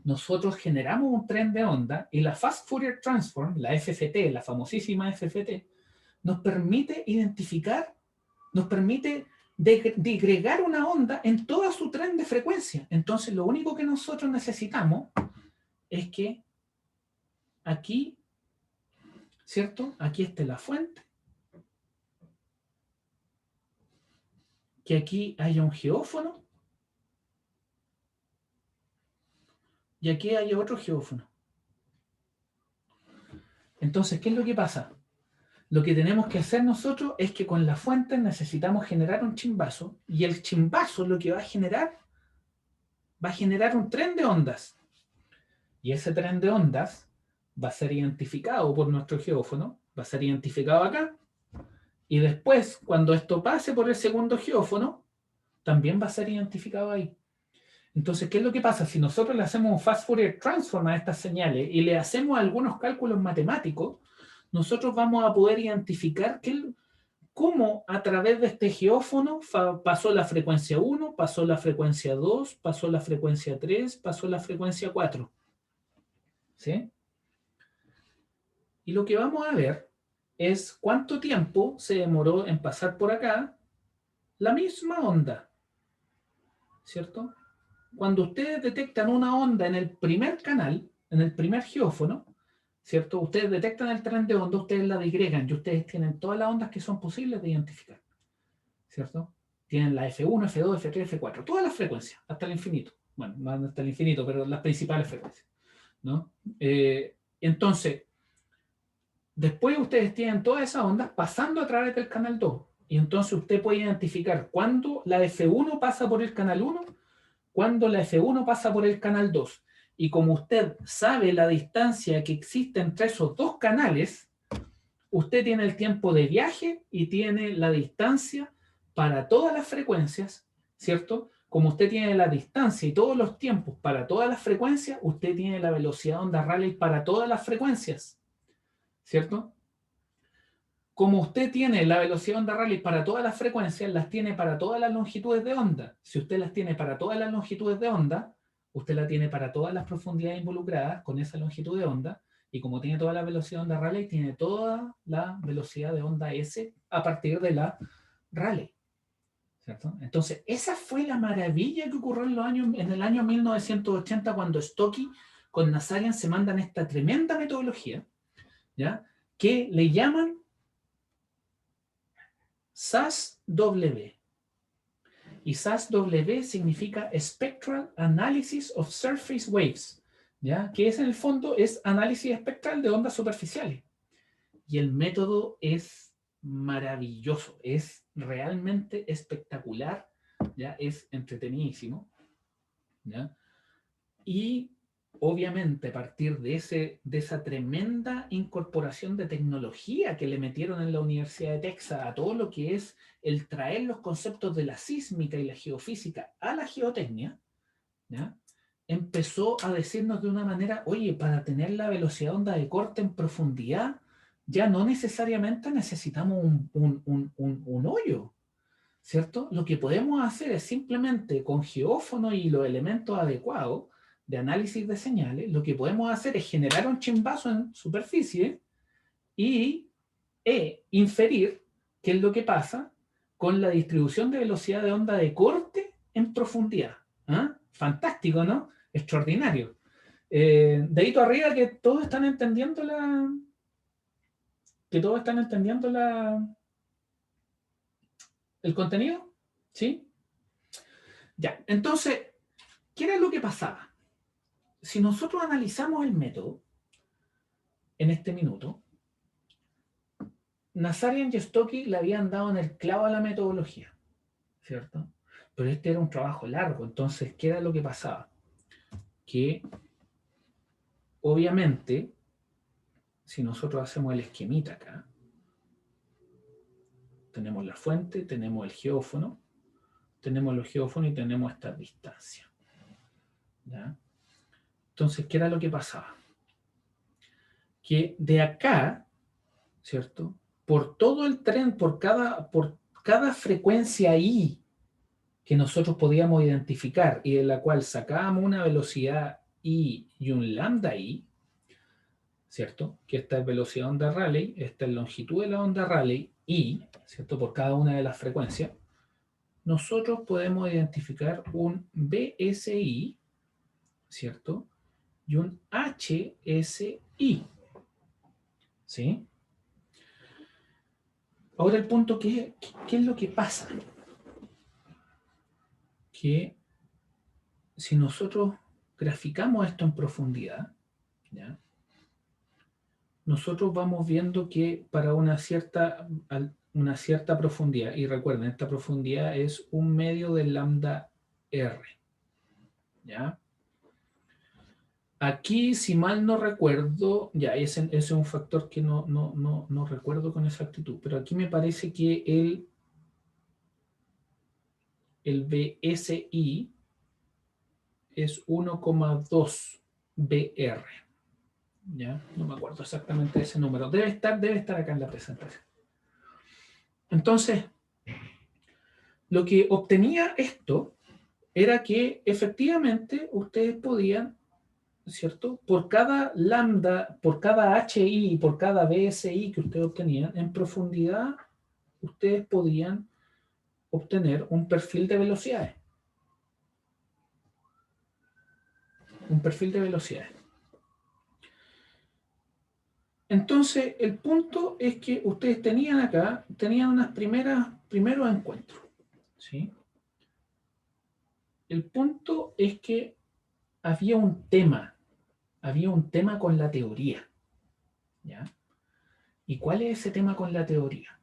nosotros generamos un tren de onda y la Fast Fourier Transform, la FFT, la famosísima FFT, nos permite identificar, nos permite digregar una onda en toda su tren de frecuencia. Entonces, lo único que nosotros necesitamos es que aquí, ¿cierto? Aquí esté la fuente, que aquí haya un geófono y aquí haya otro geófono. Entonces, ¿qué es lo que pasa? Lo que tenemos que hacer nosotros es que con la fuente necesitamos generar un chimbazo y el chimbazo lo que va a generar un tren de ondas. Y ese tren de ondas va a ser identificado por nuestro geófono, va a ser identificado acá, y después, cuando esto pase por el segundo geófono, también va a ser identificado ahí. Entonces, ¿qué es lo que pasa? Si nosotros le hacemos un Fast Fourier Transform a estas señales y le hacemos algunos cálculos matemáticos, nosotros vamos a poder identificar cómo a través de este geófono pasó la frecuencia 1, pasó la frecuencia 2, pasó la frecuencia 3, pasó la frecuencia 4. ¿Sí? Y lo que vamos a ver es cuánto tiempo se demoró en pasar por acá la misma onda, ¿cierto? Cuando ustedes detectan una onda en el primer canal, en el primer geófono, ¿cierto? Ustedes detectan el tren de onda, ustedes la digregan y ustedes tienen todas las ondas que son posibles de identificar, ¿cierto? Tienen la F1, F2, F3, F4, todas las frecuencias, hasta el infinito. Bueno, no hasta el infinito, pero las principales frecuencias, ¿no? Entonces, después ustedes tienen todas esas ondas pasando a través del canal 2. Y entonces usted puede identificar cuándo la F1 pasa por el canal 1, cuándo la F1 pasa por el canal 2. Y como usted sabe la distancia que existe entre esos dos canales, usted tiene el tiempo de viaje y tiene la distancia para todas las frecuencias, ¿cierto? Como usted tiene la distancia y todos los tiempos para todas las frecuencias, usted tiene la velocidad de onda Rayleigh para todas las frecuencias, ¿cierto? Como usted tiene la velocidad de onda Rayleigh para todas las frecuencias, las tiene para todas las longitudes de onda. Si usted las tiene para todas las longitudes de onda, usted la tiene para todas las profundidades involucradas con esa longitud de onda. Y como tiene toda la velocidad de onda Rayleigh, tiene toda la velocidad de onda S a partir de la Rayleigh, ¿cierto? Entonces, esa fue la maravilla que ocurrió en el año 1980 cuando Stocky con Nazarian se mandan esta tremenda metodología, ¿ya? Que le llaman SAS-W. Y SAS-W significa Spectral Analysis of Surface Waves, ¿ya? Que es en el fondo es análisis espectral de ondas superficiales. Y el método es maravilloso, es realmente espectacular, ¿ya? Es entretenidísimo, ¿ya? Y obviamente a partir de esa tremenda incorporación de tecnología que le metieron en la Universidad de Texas a todo lo que es el traer los conceptos de la sísmica y la geofísica a la geotecnia, ¿ya? Empezó a decirnos de una manera, oye, para tener la velocidad de onda de corte en profundidad, ya no necesariamente necesitamos un hoyo, ¿cierto? Lo que podemos hacer es simplemente con geófono y los elementos adecuados de análisis de señales, lo que podemos hacer es generar un chimbazo en superficie y inferir qué es lo que pasa con la distribución de velocidad de onda de corte en profundidad. ¿Ah? Fantástico, ¿no? Extraordinario. Dedito arriba que todos están entendiendo el contenido, ¿sí? Ya, entonces, ¿qué era lo que pasaba? Si nosotros analizamos el método en este minuto, Nazarian y Stokey le habían dado en el clavo a la metodología, ¿cierto? Pero este era un trabajo largo, entonces, ¿qué era lo que pasaba? Que, obviamente, si nosotros hacemos el esquemita acá, tenemos la fuente, tenemos el geófono, tenemos los geófonos y tenemos esta distancia, ¿ya? Entonces, ¿qué era lo que pasaba? Que de acá, ¿cierto? Por todo el tren, por cada frecuencia I que nosotros podíamos identificar y de la cual sacábamos una velocidad I y un lambda I, ¿cierto? Que esta es velocidad de onda Rayleigh, esta es longitud de la onda Rayleigh, I, ¿cierto? Por cada una de las frecuencias, nosotros podemos identificar un BSI, ¿cierto? Y un HSI, ¿sí? Ahora el punto, ¿qué es lo que pasa? Que si nosotros graficamos esto en profundidad, ¿ya? Nosotros vamos viendo que para una cierta profundidad, y recuerden, esta profundidad es un medio de lambda R, ¿ya? Aquí, si mal no recuerdo, ya ese es un factor que no recuerdo con exactitud, pero aquí me parece que el BSI es 1,2 BR. ¿Ya? No me acuerdo exactamente de ese número. Debe estar acá en la presentación. Entonces, lo que obtenía esto era que efectivamente ustedes podían, ¿cierto? Por cada lambda, por cada HI y por cada BSI que ustedes obtenían, en profundidad, ustedes podían obtener un perfil de velocidades. Un perfil de velocidades. Entonces, el punto es que ustedes tenían unas primeros encuentros, ¿sí? El punto es que había un tema con la teoría, ¿ya? ¿Y cuál es ese tema con la teoría?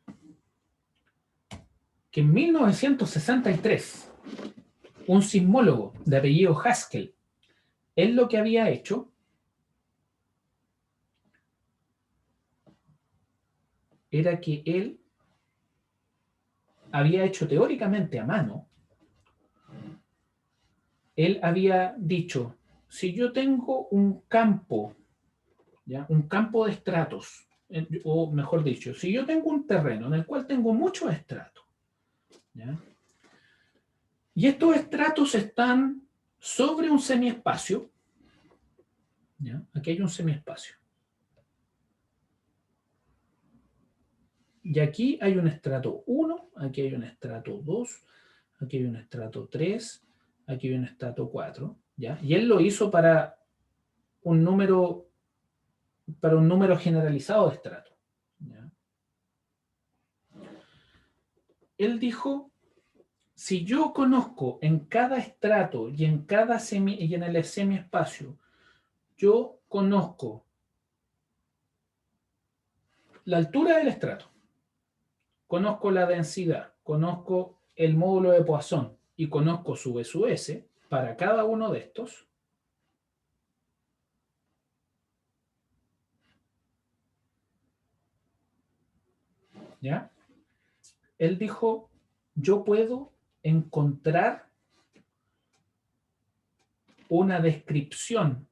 Que en 1963, un sismólogo de apellido Haskell, él lo que había hecho era que él había hecho teóricamente a mano, él había dicho, si yo tengo un campo, ¿ya? Un campo de estratos, o mejor dicho, si yo tengo un terreno en el cual tengo muchos estratos, ¿ya? Y estos estratos están sobre un semiespacio, ¿ya? Aquí hay un semiespacio. Y aquí hay un estrato 1, aquí hay un estrato 2, aquí hay un estrato 3, aquí hay un estrato 4, ¿ya? Y él lo hizo para un número generalizado de estratos, ¿ya? Él dijo, si yo conozco en cada estrato y en el semiespacio, yo conozco la altura del estrato, conozco la densidad, conozco el módulo de Poisson y conozco su B sub S para cada uno de estos, ¿ya? Él dijo, yo puedo encontrar una descripción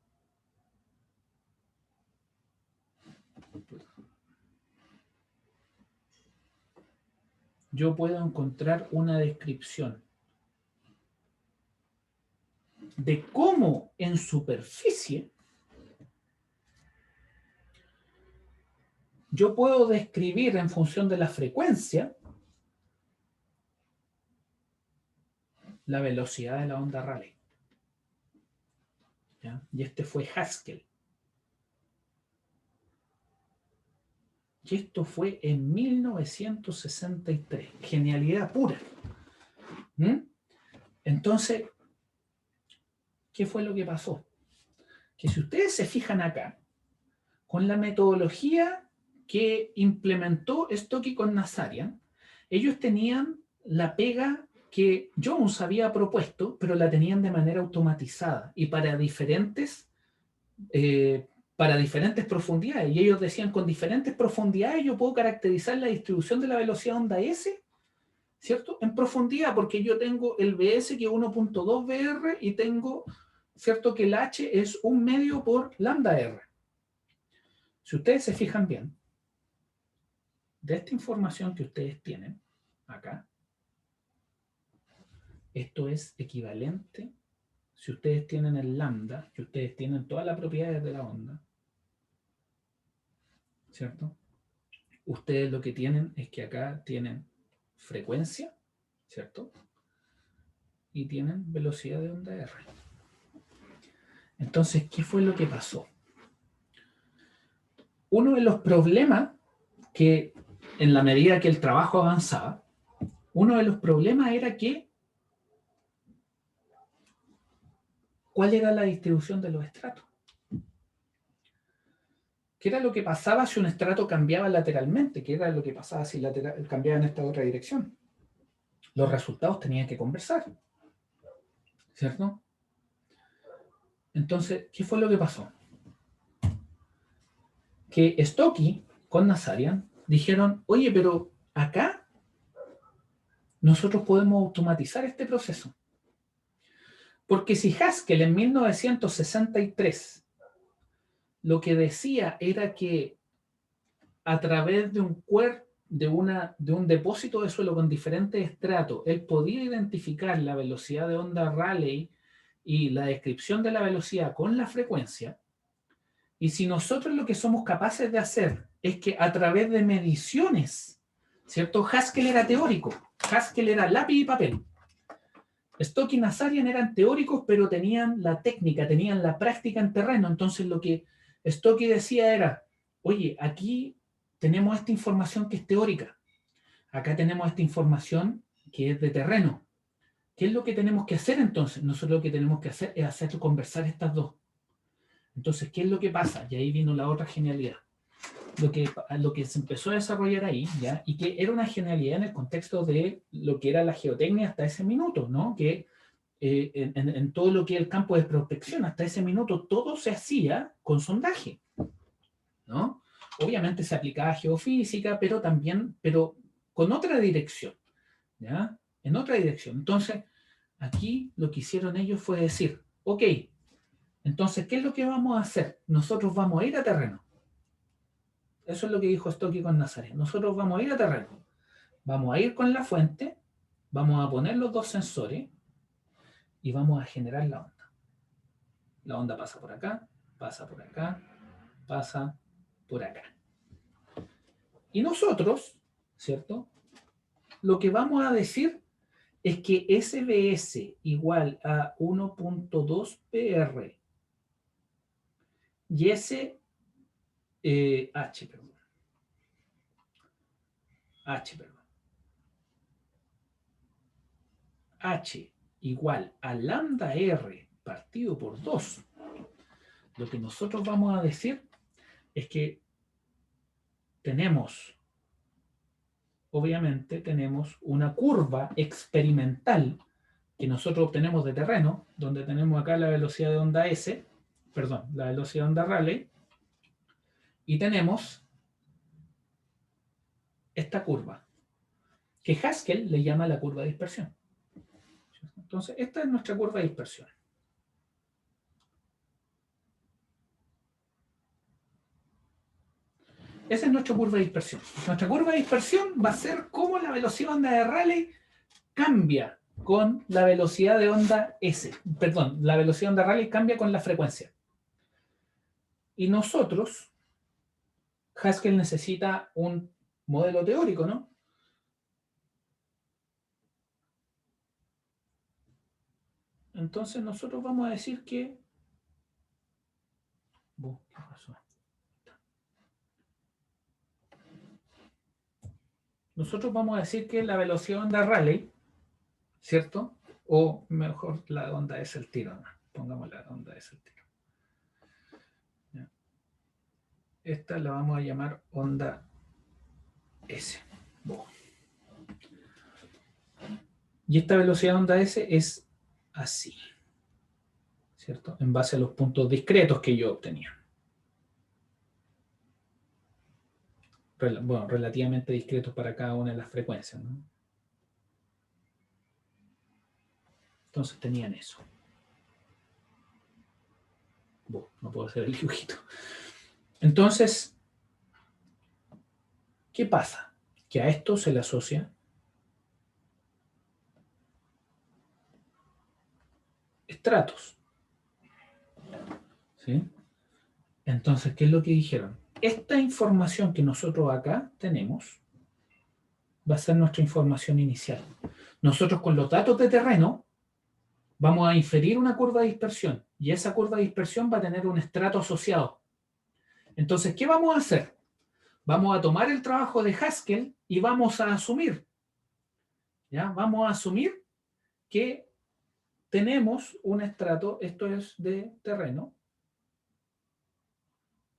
de cómo en superficie yo puedo describir en función de la frecuencia la velocidad de la onda Rayleigh, ¿ya? Y este fue Haskell. Y esto fue en 1963. Genialidad pura. ¿Mm? Entonces, ¿qué fue lo que pasó? Que si ustedes se fijan acá, con la metodología que implementó Stokey con Nazarian, ellos tenían la pega que Jones había propuesto, pero la tenían de manera automatizada y para diferentes profundidades. Y ellos decían, con diferentes profundidades yo puedo caracterizar la distribución de la velocidad onda S, ¿cierto? En profundidad, porque yo tengo el BS que es 1.2 BR y tengo, ¿cierto? Que el H es 1/2 por lambda R. Si ustedes se fijan bien, de esta información que ustedes tienen acá, esto es equivalente, si ustedes tienen el lambda, que ustedes tienen todas las propiedades de la onda, ¿cierto? Ustedes lo que tienen es que acá tienen frecuencia, ¿cierto? Y tienen velocidad de onda R. Entonces, ¿qué fue lo que pasó? Uno de los problemas que, en la medida que el trabajo avanzaba, uno de los problemas era que ¿cuál era la distribución de los estratos? ¿Qué era lo que pasaba si un estrato cambiaba lateralmente? ¿Qué era lo que pasaba si cambiaba en esta otra dirección? Los resultados tenían que conversar, ¿cierto? Entonces, ¿qué fue lo que pasó? Que Stokey con Nazarian dijeron, oye, pero acá nosotros podemos automatizar este proceso. Porque si Haskell en 1963 lo que decía era que a través de un depósito de suelo con diferentes estratos, él podía identificar la velocidad de onda Rayleigh y la descripción de la velocidad con la frecuencia, y si nosotros lo que somos capaces de hacer es que a través de mediciones, ¿cierto? Haskell era teórico, Haskell era lápiz y papel. Stokey y Nazarian eran teóricos, pero tenían la técnica, tenían la práctica en terreno. Entonces lo que Stokey decía era, oye, aquí tenemos esta información que es teórica, acá tenemos esta información que es de terreno. ¿Qué es lo que tenemos que hacer entonces? Nosotros lo que tenemos que hacer es hacer conversar estas dos. Entonces, ¿qué es lo que pasa? Y ahí vino la otra genialidad. Lo que se empezó a desarrollar ahí, ¿ya? Y que era una genialidad en el contexto de lo que era la geotecnia hasta ese minuto, ¿no? Que en todo lo que es el campo de prospección, hasta ese minuto, todo se hacía con sondaje, ¿no? Obviamente se aplicaba geofísica, pero también, pero con otra dirección, ¿ya? En otra dirección. Entonces, aquí lo que hicieron ellos fue decir, ok, entonces, ¿qué es lo que vamos a hacer? Nosotros vamos a ir a terreno. Eso es lo que dijo Stokey con Nazarian. Nosotros vamos a ir a terreno. Vamos a ir con la fuente, vamos a poner los dos sensores y vamos a generar la onda. La onda pasa por acá, pasa por acá, pasa por acá. Y nosotros, ¿cierto? Lo que vamos a decir es que SBS igual a 1.2 PR y H, perdón. H igual a lambda R partido por 2. Lo que nosotros vamos a decir es que tenemos, obviamente, tenemos una curva experimental que nosotros obtenemos de terreno, donde tenemos acá la velocidad de onda S, perdón, la velocidad de onda Rayleigh, y tenemos esta curva, que Haskell le llama la curva de dispersión. Entonces, esta es nuestra curva de dispersión. Esa es nuestra curva de dispersión. Nuestra curva de dispersión va a ser cómo la velocidad de onda de Rayleigh cambia con la velocidad de onda S. Perdón, la velocidad de onda Rayleigh cambia con la frecuencia. Y nosotros, Haskell necesita un modelo teórico, ¿no? Entonces nosotros vamos a decir que... ¿Qué pasó? Nosotros vamos a decir que la velocidad de onda Rayleigh, ¿cierto? O mejor, la onda es el tiro, ¿no? Pongamos la onda es el tiro. ¿Ya? Esta la vamos a llamar onda S. Y esta velocidad de onda S es así, ¿cierto? En base a los puntos discretos que yo obtenía. Bueno, relativamente discretos para cada una de las frecuencias, ¿no? Entonces tenían eso. No puedo hacer el dibujito. Entonces, ¿qué pasa? Que a esto se le asocia estratos. ¿Sí? Entonces, ¿qué es lo que dijeron? Esta información que nosotros acá tenemos va a ser nuestra información inicial. Nosotros con los datos de terreno vamos a inferir una curva de dispersión y esa curva de dispersión va a tener un estrato asociado. Entonces, ¿qué vamos a hacer? Vamos a tomar el trabajo de Haskell y vamos a asumir, ¿ya? Vamos a asumir que tenemos un estrato, esto es de terreno,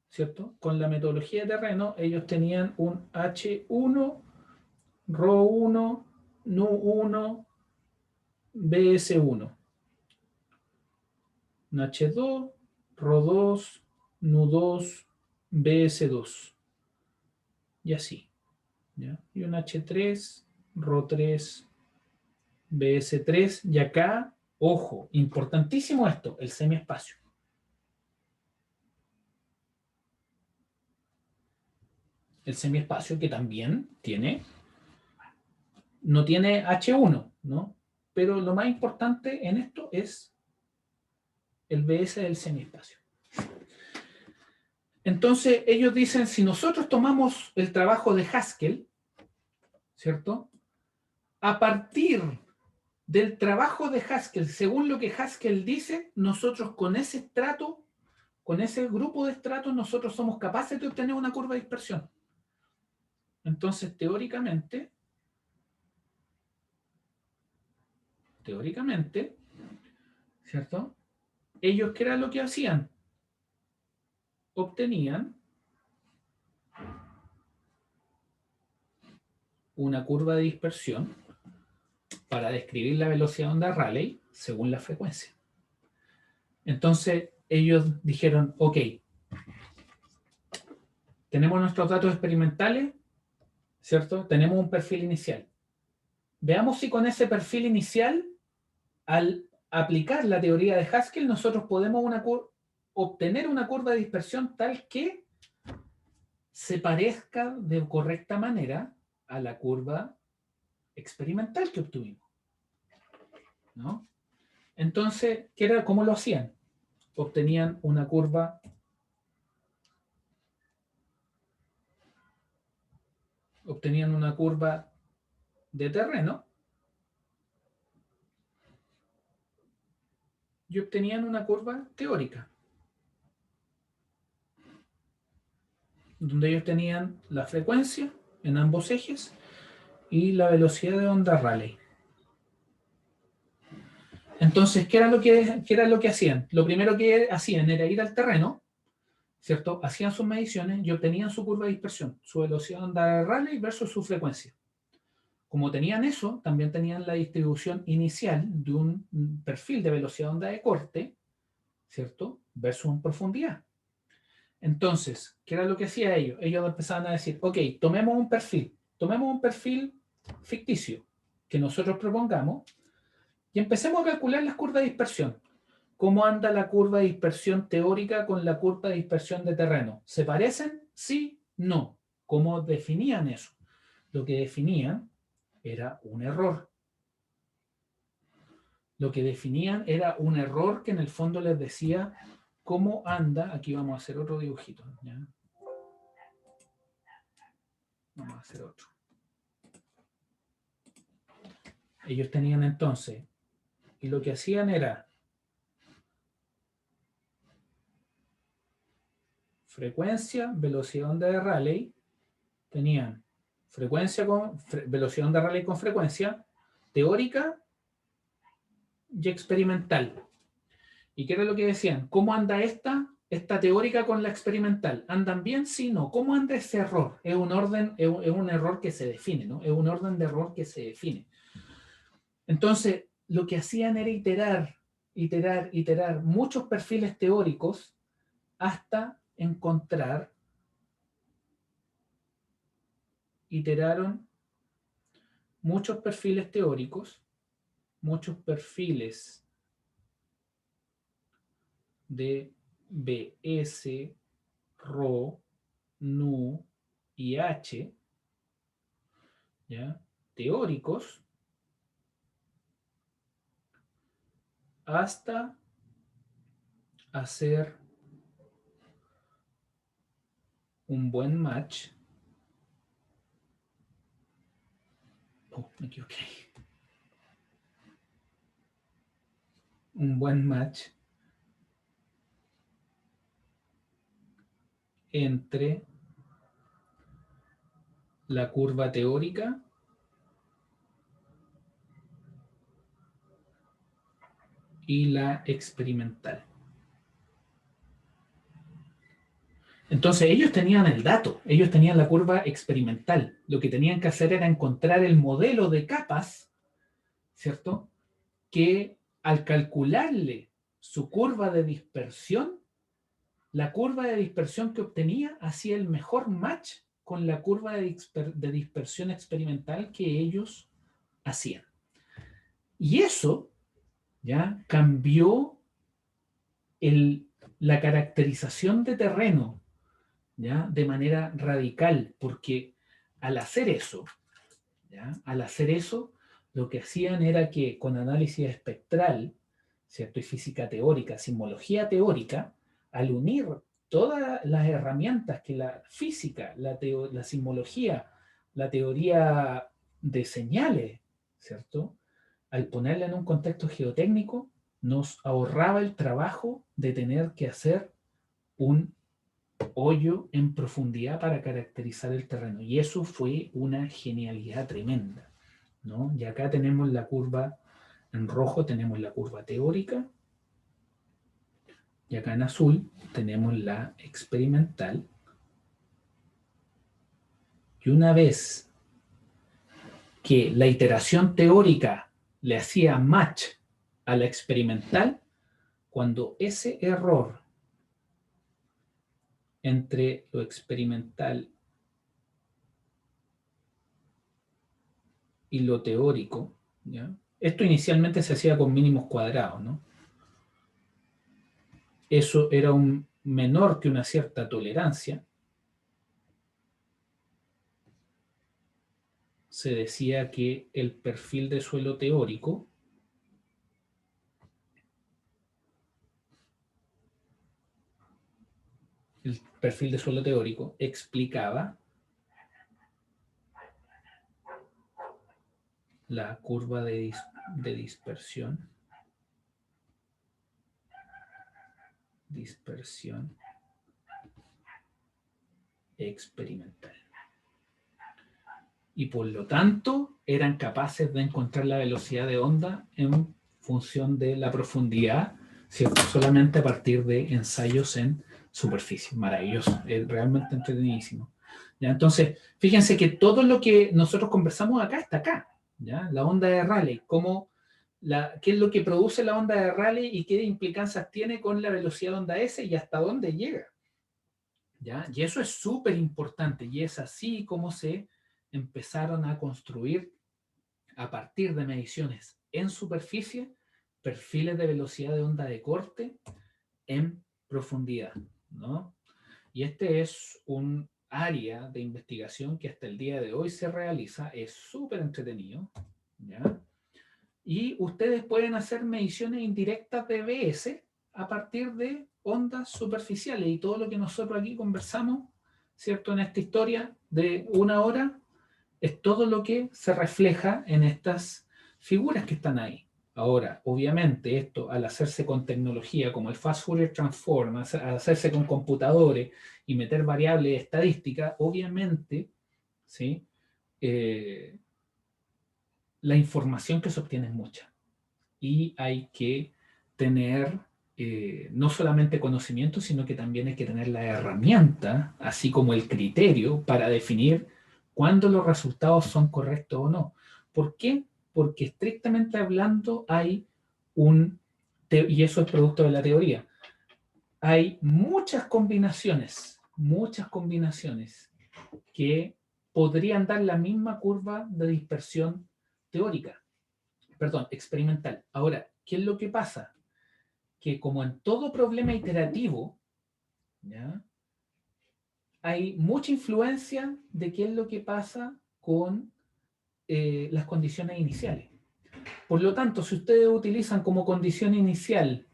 ¿cierto? Con la metodología de terreno, ellos tenían un H1, Rho1, Nu1, BS1. Un H2, Rho2, Nu2, BS2. Y así. ¿Ya? Y un H3, Rho3, BS3. Y acá, ojo, importantísimo esto, el semiespacio. El semiespacio que también tiene, no tiene H1, ¿no? Pero lo más importante en esto es el BS del semiespacio. Entonces, ellos dicen, si nosotros tomamos el trabajo de Haskell, ¿cierto? A partir del trabajo de Haskell, según lo que Haskell dice, nosotros con ese estrato, con ese grupo de estratos, nosotros somos capaces de obtener una curva de dispersión. Entonces, teóricamente, ¿cierto? Ellos, ¿qué era lo que hacían? Obtenían una curva de dispersión para describir la velocidad de onda Rayleigh según la frecuencia. Entonces, ellos dijeron, ok, tenemos nuestros datos experimentales, ¿cierto? Tenemos un perfil inicial. Veamos si con ese perfil inicial, al aplicar la teoría de Haskell, nosotros podemos obtener una curva de dispersión tal que se parezca de correcta manera a la curva experimental que obtuvimos, ¿no? Entonces, ¿cómo lo hacían? Obtenían una curva de terreno y obtenían una curva teórica, donde ellos tenían la frecuencia en ambos ejes y la velocidad de onda Rayleigh. Entonces, ¿qué era lo que hacían? Lo primero que hacían era ir al terreno, ¿cierto? Hacían sus mediciones y obtenían su curva de dispersión, su velocidad de onda de Rayleigh versus su frecuencia. Como tenían eso, también tenían la distribución inicial de un perfil de velocidad de onda de corte, ¿cierto? Versus en profundidad. Entonces, ¿qué era lo que hacía ellos? Ellos empezaban a decir, ok, tomemos un perfil ficticio que nosotros propongamos y empecemos a calcular las curvas de dispersión. ¿Cómo anda la curva de dispersión teórica con la curva de dispersión de terreno? ¿Se parecen? Sí, no. ¿Cómo definían eso? Lo que definían era un error. Lo que definían era un error que en el fondo les decía cómo anda. Aquí vamos a hacer otro dibujito, ¿ya? Vamos a hacer otro. Ellos tenían entonces, y lo que hacían era frecuencia, velocidad de onda de Rayleigh, tenían frecuencia con velocidad de onda de Rayleigh con frecuencia, teórica y experimental. ¿Y qué era lo que decían? ¿Cómo anda esta teórica con la experimental? ¿Andan bien? Sí, no. ¿Cómo anda ese error? Es un orden, es un error que se define, ¿no? Es un orden de error que se define. Entonces, lo que hacían era iterar muchos perfiles teóricos hasta encontrar, iteraron muchos perfiles teóricos, muchos perfiles de BS, Rho, Nu y H, ¿ya? Teóricos, hasta hacer un buen match. Oh, me equivoqué. Un buen match entre la curva teórica y la experimental. Entonces ellos tenían el dato, ellos tenían la curva experimental. Lo que tenían que hacer era encontrar el modelo de capas, ¿cierto? Que al calcularle su curva de dispersión, la curva de dispersión que obtenía hacía el mejor match con la curva de dispersión experimental que ellos hacían. Y eso ya cambió la caracterización de terreno, ¿ya? De manera radical, porque al hacer eso, ¿ya? Al hacer eso, lo que hacían era que con análisis espectral, ¿cierto? Y física teórica, sismología teórica, al unir todas las herramientas que la física, la sismología, la teoría de señales, ¿cierto? Al ponerla en un contexto geotécnico, nos ahorraba el trabajo de tener que hacer un hoyo en profundidad para caracterizar el terreno. Y eso fue una genialidad tremenda, ¿no? Y acá tenemos la curva, en rojo tenemos la curva teórica, y acá en azul tenemos la experimental. Y una vez que la iteración teórica le hacía match a la experimental, cuando ese error entre lo experimental y lo teórico, ¿ya? Esto inicialmente se hacía con mínimos cuadrados, ¿no? Eso era un menor que una cierta tolerancia. Se decía que el perfil de suelo teórico explicaba la curva de dispersión experimental. Y por lo tanto eran capaces de encontrar la velocidad de onda en función de la profundidad, ¿cierto? Solamente a partir de ensayos en superficie. Maravilloso, es realmente entretenidísimo. ¿Ya? Entonces, fíjense que todo lo que nosotros conversamos acá está acá. ¿Ya? La onda de Rayleigh, qué es lo que produce la onda de Rayleigh y qué implicancias tiene con la velocidad de onda S y hasta dónde llega. ¿Ya? Y eso es súper importante y es así como se empezaron a construir a partir de mediciones en superficie perfiles de velocidad de onda de corte en profundidad, ¿no? Y este es un área de investigación que hasta el día de hoy se realiza, es súper entretenido, ¿ya? Y ustedes pueden hacer mediciones indirectas de BS a partir de ondas superficiales y todo lo que nosotros aquí conversamos, ¿cierto? En esta historia de 1 hora, es todo lo que se refleja en estas figuras que están ahí. Ahora, obviamente, esto al hacerse con tecnología como el Fast Fourier Transform, al hacerse con computadores y meter variables estadísticas, obviamente, ¿sí? La información que se obtiene es mucha. Y hay que tener no solamente conocimiento, sino que también hay que tener la herramienta, así como el criterio para definir cuándo los resultados son correctos o no. ¿Por qué? Porque estrictamente hablando hay y eso es producto de la teoría, hay muchas combinaciones que podrían dar la misma curva de dispersión teórica, perdón, experimental. Ahora, ¿qué es lo que pasa? Que como en todo problema iterativo, ¿ya? Hay mucha influencia de qué es lo que pasa con las condiciones iniciales. Por lo tanto, si ustedes utilizan como condición inicial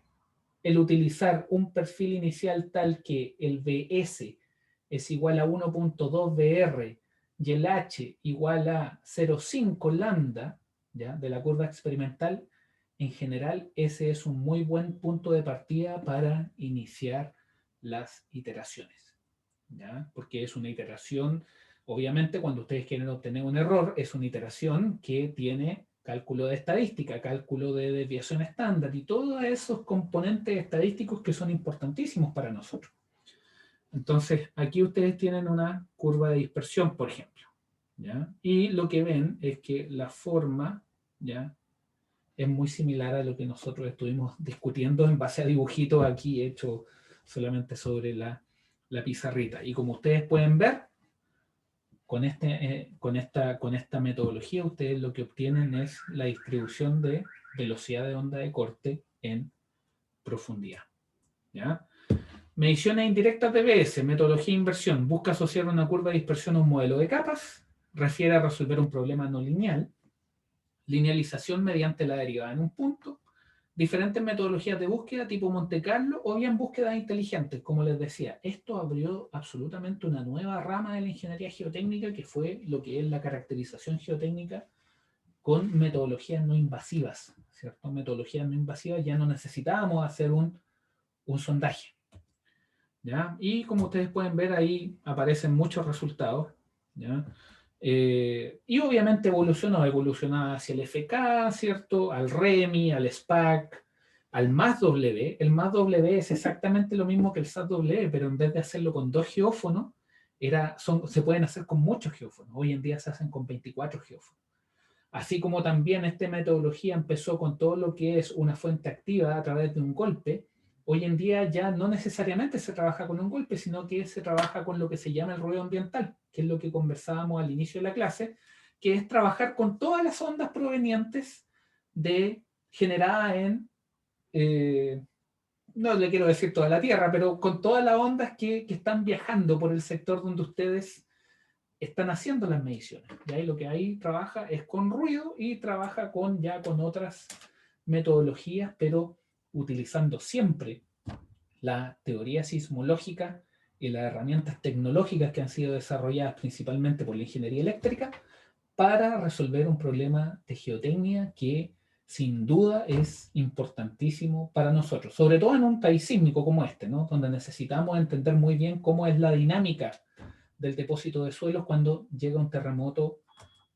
el utilizar un perfil inicial tal que el BS es igual a 1.2 BR y el H igual a 0.5 lambda, ¿ya? De la curva experimental, en general ese es un muy buen punto de partida para iniciar las iteraciones, ¿ya? Porque es una iteración, obviamente cuando ustedes quieren obtener un error, es una iteración que tiene cálculo de estadística, cálculo de desviación estándar y todos esos componentes estadísticos que son importantísimos para nosotros. Entonces, aquí ustedes tienen una curva de dispersión, por ejemplo, ¿ya? Y lo que ven es que la forma, ¿ya? Es muy similar a lo que nosotros estuvimos discutiendo en base a dibujitos aquí hechos solamente sobre la pizarrita. Y como ustedes pueden ver, con esta metodología, ustedes lo que obtienen es la distribución de velocidad de onda de corte en profundidad. ¿Ya? Mediciones indirectas de BS, metodología de inversión, busca asociar una curva de dispersión a un modelo de capas, refiere a resolver un problema no lineal, linealización mediante la derivada en un punto, diferentes metodologías de búsqueda tipo Monte Carlo o bien búsquedas inteligentes. Como les decía, esto abrió absolutamente una nueva rama de la ingeniería geotécnica que fue lo que es la caracterización geotécnica con metodologías no invasivas, ¿cierto? Metodologías no invasivas, ya no necesitábamos hacer un sondaje, ¿ya? Y como ustedes pueden ver ahí aparecen muchos resultados, ¿ya? Y obviamente evolucionó hacia el FK, ¿cierto? Al REMI, al SPAC, al más W. El más W es exactamente lo mismo que el SAS-W, pero en vez de hacerlo con 2 geófonos, se pueden hacer con muchos geófonos. Hoy en día se hacen con 24 geófonos. Así como también esta metodología empezó con todo lo que es una fuente activa a través de un golpe, hoy en día ya no necesariamente se trabaja con un golpe, sino que se trabaja con lo que se llama el ruido ambiental, que es lo que conversábamos al inicio de la clase, que es trabajar con todas las ondas provenientes generadas no le quiero decir toda la Tierra, pero con todas las ondas que están viajando por el sector donde ustedes están haciendo las mediciones. Y ahí lo que ahí trabaja es con ruido y trabaja con otras metodologías, pero utilizando siempre la teoría sismológica y las herramientas tecnológicas que han sido desarrolladas principalmente por la ingeniería eléctrica para resolver un problema de geotecnia que sin duda es importantísimo para nosotros, sobre todo en un país sísmico como este, ¿no? Donde necesitamos entender muy bien cómo es la dinámica del depósito de suelos cuando llega un terremoto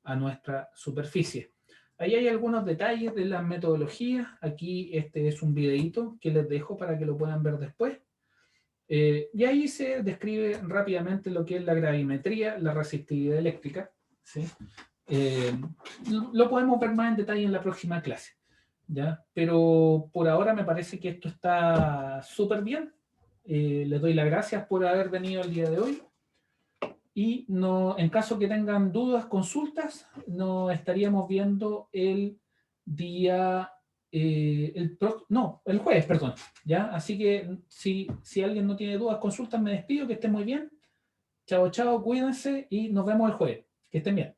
a nuestra superficie. Ahí hay algunos detalles de las metodologías. Aquí este es un videito que les dejo para que lo puedan ver después. Y ahí se describe rápidamente lo que es la gravimetría, la resistividad eléctrica, ¿sí? Lo podemos ver más en detalle en la próxima clase, ¿ya? Pero por ahora me parece que esto está súper bien. Les doy las gracias por haber venido el día de hoy. Y no, en caso que tengan dudas, consultas, nos estaríamos viendo el día, el jueves, perdón, ¿ya? Así que si alguien no tiene dudas, consultas, me despido, que estén muy bien. Chao, chao, cuídense y nos vemos el jueves. Que estén bien.